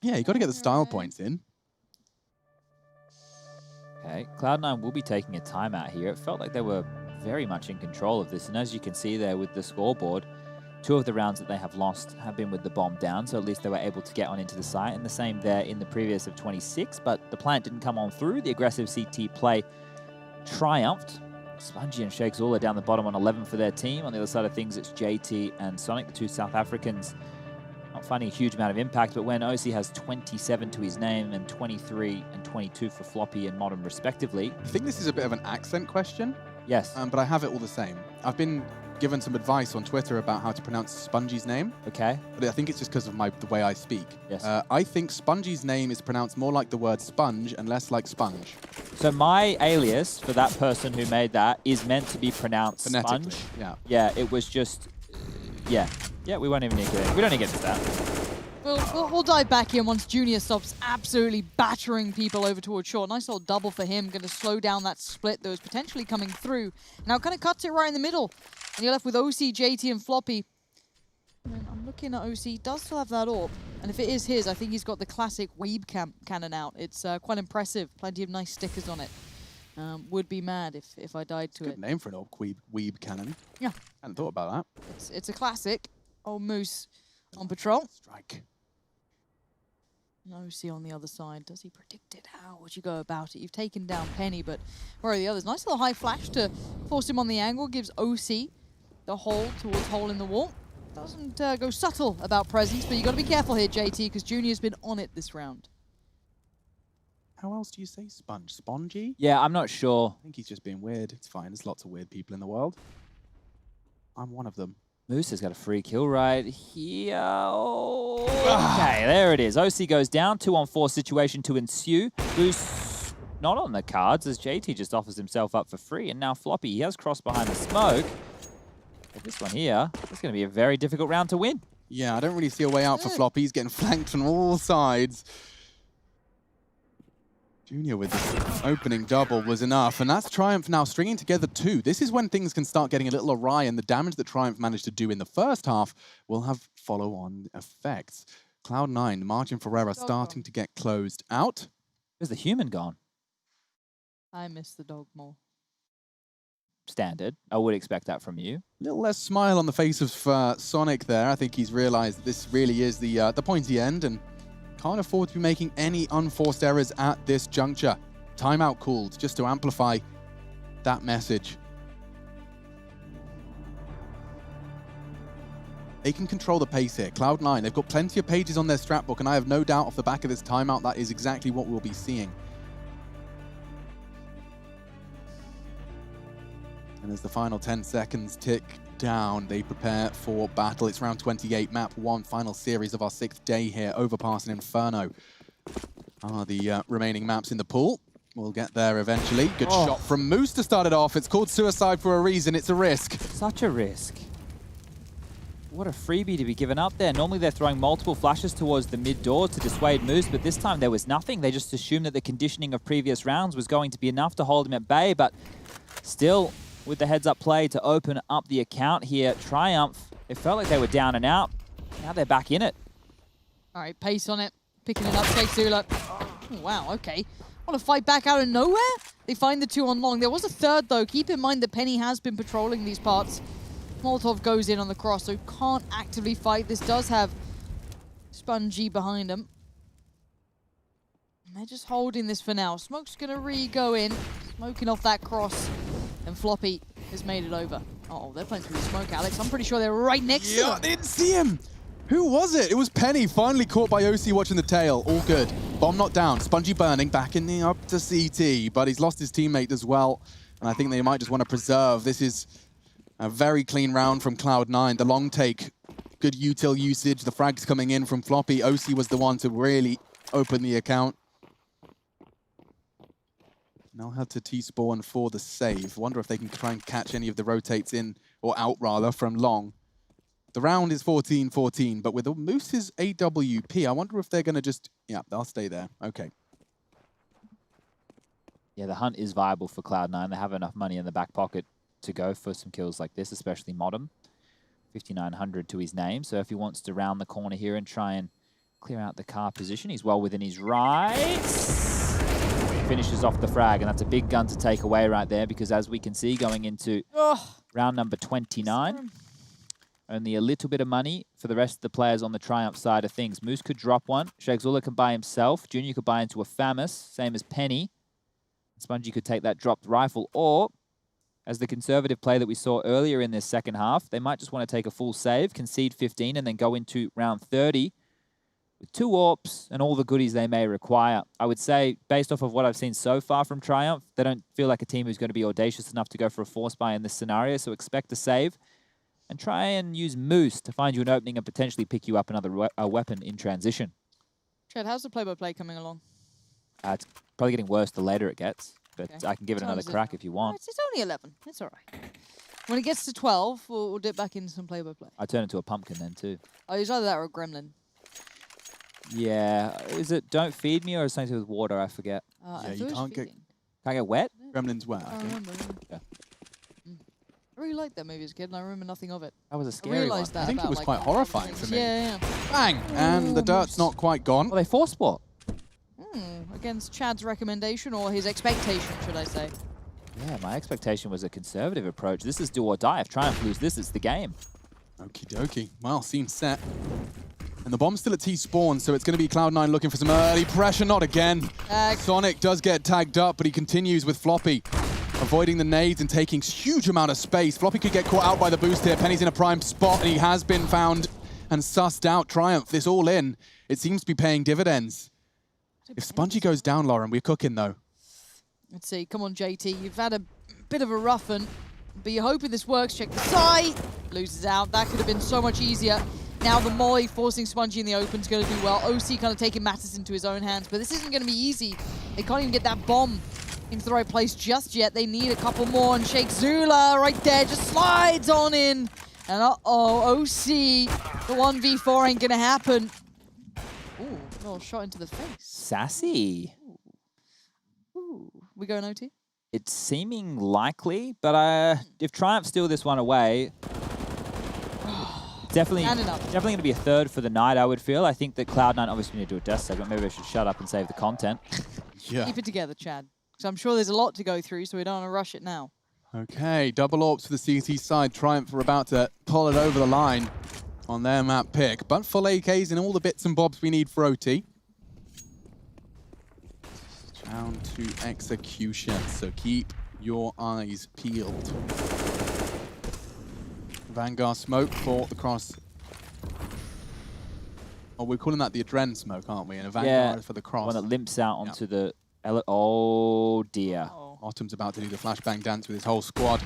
Speaker 1: Yeah, you got to get the style points in.
Speaker 2: Okay, Cloud9 will be taking a timeout here. It felt like they were very much in control of this, and as you can see there with the scoreboard, 2 of the rounds that they have lost have been with the bomb down, so at least they were able to get on into the site, and the same there in the previous of 26, but the plant didn't come on through. The aggressive CT play triumphed. Spongy and Shakesula down the bottom on 11 for their team. On the other side of things, it's JT and Sonic, the 2 South Africans. Not finding a huge amount of impact, but when OC has 27 to his name and 23 and 22 for Floppy and Modern respectively.
Speaker 1: I think this is a bit of an accent question.
Speaker 2: Yes.
Speaker 1: But I have it all the same. I've been given some advice on Twitter about how to pronounce Spongy's name.
Speaker 2: Okay.
Speaker 1: But I think it's just because of the way I speak.
Speaker 2: Yes.
Speaker 1: I think Spongy's name is pronounced more like the word sponge and less like sponge.
Speaker 2: So my alias for that person who made that is meant to be pronounced
Speaker 1: Phonetically,
Speaker 2: sponge.
Speaker 1: yeah.
Speaker 2: Yeah, it was just, yeah. Yeah, we won't even need to, we don't need to get into that.
Speaker 3: We'll dive back in once Junior stops absolutely battering people over towards short. Nice little double for him, going to slow down that split that was potentially coming through. Now it kind of cuts it right in the middle. And you're left with OC, JT, and Floppy. And I'm looking at OC, does still have that orb. And if it is his, I think he's got the classic Weeb cannon out. It's quite impressive. Plenty of nice stickers on it. Would be mad if I died to it.
Speaker 1: Good name for an old Weeb cannon.
Speaker 3: Yeah.
Speaker 1: Hadn't thought about that.
Speaker 3: It's a classic. Old Moose on patrol.
Speaker 1: Strike.
Speaker 3: OC on the other side. Does he predict it? How would you go about it? You've taken down Penny, but where are the others? Nice little high flash to force him on the angle. Gives OC the hold towards hole in the wall. Doesn't go subtle about presence, but you got to be careful here, JT, because Junior's been on it this round.
Speaker 1: How else do you say sponge? Spongy?
Speaker 2: Yeah, I'm not sure.
Speaker 1: I think he's just being weird. It's fine. There's lots of weird people in the world. I'm one of them.
Speaker 2: Moose has got a free kill right here. Oh, okay, there it is. OC goes down. 2-on-4 situation to ensue. Goose not on the cards as JT just offers himself up for free. And now Floppy, he has crossed behind the smoke. But this one here, it's going to be a very difficult round to win.
Speaker 1: Yeah, I don't really see a way out for Floppy. He's getting flanked from all sides. Junior with the opening double was enough, and that's Triumph now stringing together 2. This is when things can start getting a little awry, and the damage that Triumph managed to do in the first half will have follow-on effects. Cloud9, Martin Ferreira starting to get closed out.
Speaker 2: Where's the human gone?
Speaker 3: I miss the dog more.
Speaker 2: standard. I would expect that from you.
Speaker 1: A little less smile on the face of Sonic there. I think he's realized that this really is the pointy end and can't afford to be making any unforced errors at this juncture. Timeout called just to amplify that message. They can control the pace here. Cloud9, they've got plenty of pages on their strat book, and I have no doubt off the back of this timeout that is exactly what we'll be seeing. And as the final 10 seconds tick down, they prepare for battle. It's round 28, map 1, final series of our 6th day here. Overpass and Inferno are the remaining maps in the pool. We'll get there eventually. Good shot from Moose to start it off. It's called suicide for a reason. It's a risk.
Speaker 2: Such a risk. What a freebie to be given up there. Normally they're throwing multiple flashes towards the mid door to dissuade Moose, but this time there was nothing. They just assumed that the conditioning of previous rounds was going to be enough to hold him at bay, but still, with the heads-up play to open up the account here, Triumph, it felt like they were down and out. Now they're back in it.
Speaker 3: All right, pace on it. Picking it up, Shakesula. Oh, wow, okay. Want to fight back out of nowhere? They find the 2 on long. There was a third, though. Keep in mind that Penny has been patrolling these parts. Molotov goes in on the cross, so can't actively fight. This does have Spongy behind him. And they're just holding this for now. Smoke's going to re-go in, smoking off that cross. And Floppy has made it over. Uh-oh, they're playing through the smoke, Alex. I'm pretty sure they're right next to him.
Speaker 1: I didn't see him. Who was it? It was Penny, finally caught by OC watching the tail. All good. Bomb not down. Spongy burning, back in the up to CT, but he's lost his teammate as well. And I think they might just want to preserve. This is a very clean round from Cloud9. The long take, good util usage. The frags coming in from Floppy. OC was the one to really open the account. Now head to T-spawn for the save. Wonder if they can try and catch any of the rotates in, or out rather, from long. The round is 14-14, but with the Moose's AWP, I wonder if they're going to just... Yeah, they'll stay there. Okay.
Speaker 2: Yeah, the hunt is viable for Cloud9. They have enough money in the back pocket to go for some kills like this, especially Modem. 5,900 to his name, so if he wants to round the corner here and try and clear out the car position, he's well within his rights. Finishes off the frag, and that's a big gun to take away right there, because as we can see, going into round number 29, only a little bit of money for the rest of the players on the Triumph side of things. Moose could drop one, Shagzula can buy himself, Junior could buy into a Famous, same as Penny. Spongy could take that dropped rifle, or as the conservative play that we saw earlier in this second half, they might just want to take a full save, concede 15, and then go into round 30 with 2 AWPs and all the goodies they may require. I would say, based off of what I've seen so far from Triumph, they don't feel like a team who's going to be audacious enough to go for a force buy in this scenario, so expect a save. And try and use Moose to find you an opening and potentially pick you up another weapon in transition.
Speaker 3: Chad, how's the play-by-play coming along?
Speaker 2: It's probably getting worse the later it gets, but
Speaker 3: Okay.
Speaker 2: I can give it another crack if you want.
Speaker 3: It's only 11. It's all right. When it gets to 12, we'll dip back into some play-by-play.
Speaker 2: I turn into a pumpkin then too.
Speaker 3: Oh, it's either that or a gremlin.
Speaker 2: Yeah, is it Don't Feed Me or is it something to do with water? I forget.
Speaker 3: I
Speaker 1: you
Speaker 3: thought it was
Speaker 1: can't get...
Speaker 3: feeding.
Speaker 2: Can I get wet?
Speaker 1: Gremlins wet,
Speaker 3: I
Speaker 1: I think.
Speaker 3: remember.
Speaker 2: Yeah.
Speaker 3: I really liked that movie as a kid, and I remember nothing of it.
Speaker 2: That was a
Speaker 3: I
Speaker 2: scary one.
Speaker 3: realised that
Speaker 1: I think it
Speaker 3: about,
Speaker 1: was
Speaker 3: like,
Speaker 1: quite
Speaker 3: the
Speaker 1: horrifying
Speaker 3: things.
Speaker 1: for me.
Speaker 3: Yeah.
Speaker 1: Bang! And the dirt's not quite gone.
Speaker 2: Well, they forced what?
Speaker 3: Against Chad's recommendation, or his expectation, should I say.
Speaker 2: Yeah, my expectation was a conservative approach. This is do or die. If Triumph lose this, it's the game.
Speaker 1: Okie dokie. Well, scene set. And the bomb's still at T-spawn, so it's going to be Cloud9 looking for some early pressure. Not again. Sonic does get tagged up, but he continues with Floppy, avoiding the nades and taking huge amount of space. Floppy could get caught out by the boost here. Penny's in a prime spot, and he has been found and sussed out. Triumph, this all in. It seems to be paying dividends. If Spongy goes down, Lauren, we're cooking, though.
Speaker 3: Let's see. Come on, JT. You've had a bit of a rough one, but you're hoping this works. Check the side. Loses out. That could have been so much easier. Now the molly forcing Spongy in the open is going to do well. OC kind of taking matters into his own hands, but this isn't going to be easy. They can't even get that bomb into the right place just yet. They need a couple more, and Shakesula right there just slides on in. And uh-oh, OC, the 1v4 ain't going to happen. Ooh, little shot into the face.
Speaker 2: Sassy.
Speaker 3: Ooh, we going OT?
Speaker 2: It's seeming likely, but if Triumph steal this one away, definitely going to be a third for the night, I would feel. I think that Cloud9, obviously we need to do a Dust segment. Maybe I should shut up and save the content.
Speaker 1: Yeah.
Speaker 3: Keep it together, Chad. Because I'm sure there's a lot to go through, so we don't want to rush it now.
Speaker 1: Okay, double AWPs for the CT side. Triumph are about to pull it over the line on their map pick, but full AKs and all the bits and bobs we need for OT. Down to execution, so keep your eyes peeled. Vanguard smoke for the cross. Oh, we're calling that the Adren smoke, aren't we? And a Vanguard for the cross.
Speaker 2: One that limps out onto the... Oh, dear.
Speaker 1: Autumn's about to do the flashbang dance with his whole squad.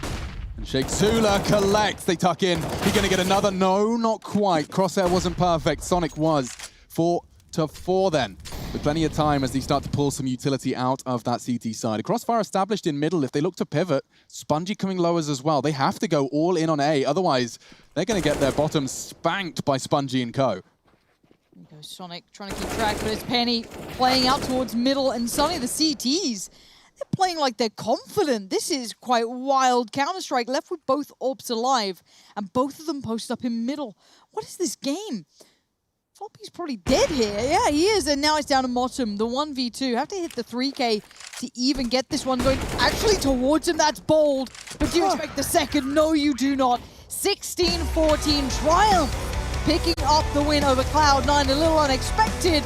Speaker 1: And Sheikh Zula collects. They tuck in. He's going to get another. No, not quite. Crosshair wasn't perfect. Sonic was. 4-4 then. With plenty of time as they start to pull some utility out of that CT side. A crossfire established in middle. If they look to pivot, Spongy coming lowers as well. They have to go all in on A. Otherwise, they're going to get their bottom spanked by Spongy and co.
Speaker 3: There goes Sonic trying to keep track, but it's Penny playing out towards middle, and suddenly the CTs, they're playing like they're confident. This is quite wild. Counter-Strike left with both AWPs alive, and both of them post up in middle. What is this game? Floppy's probably dead here. Yeah, he is, and now it's down to Motum, the 1v2. Have to hit the 3K to even get this one going actually towards him. That's bold, but do you expect the second? No, you do not. 16-14 Triumph picking up the win over Cloud9, a little unexpected.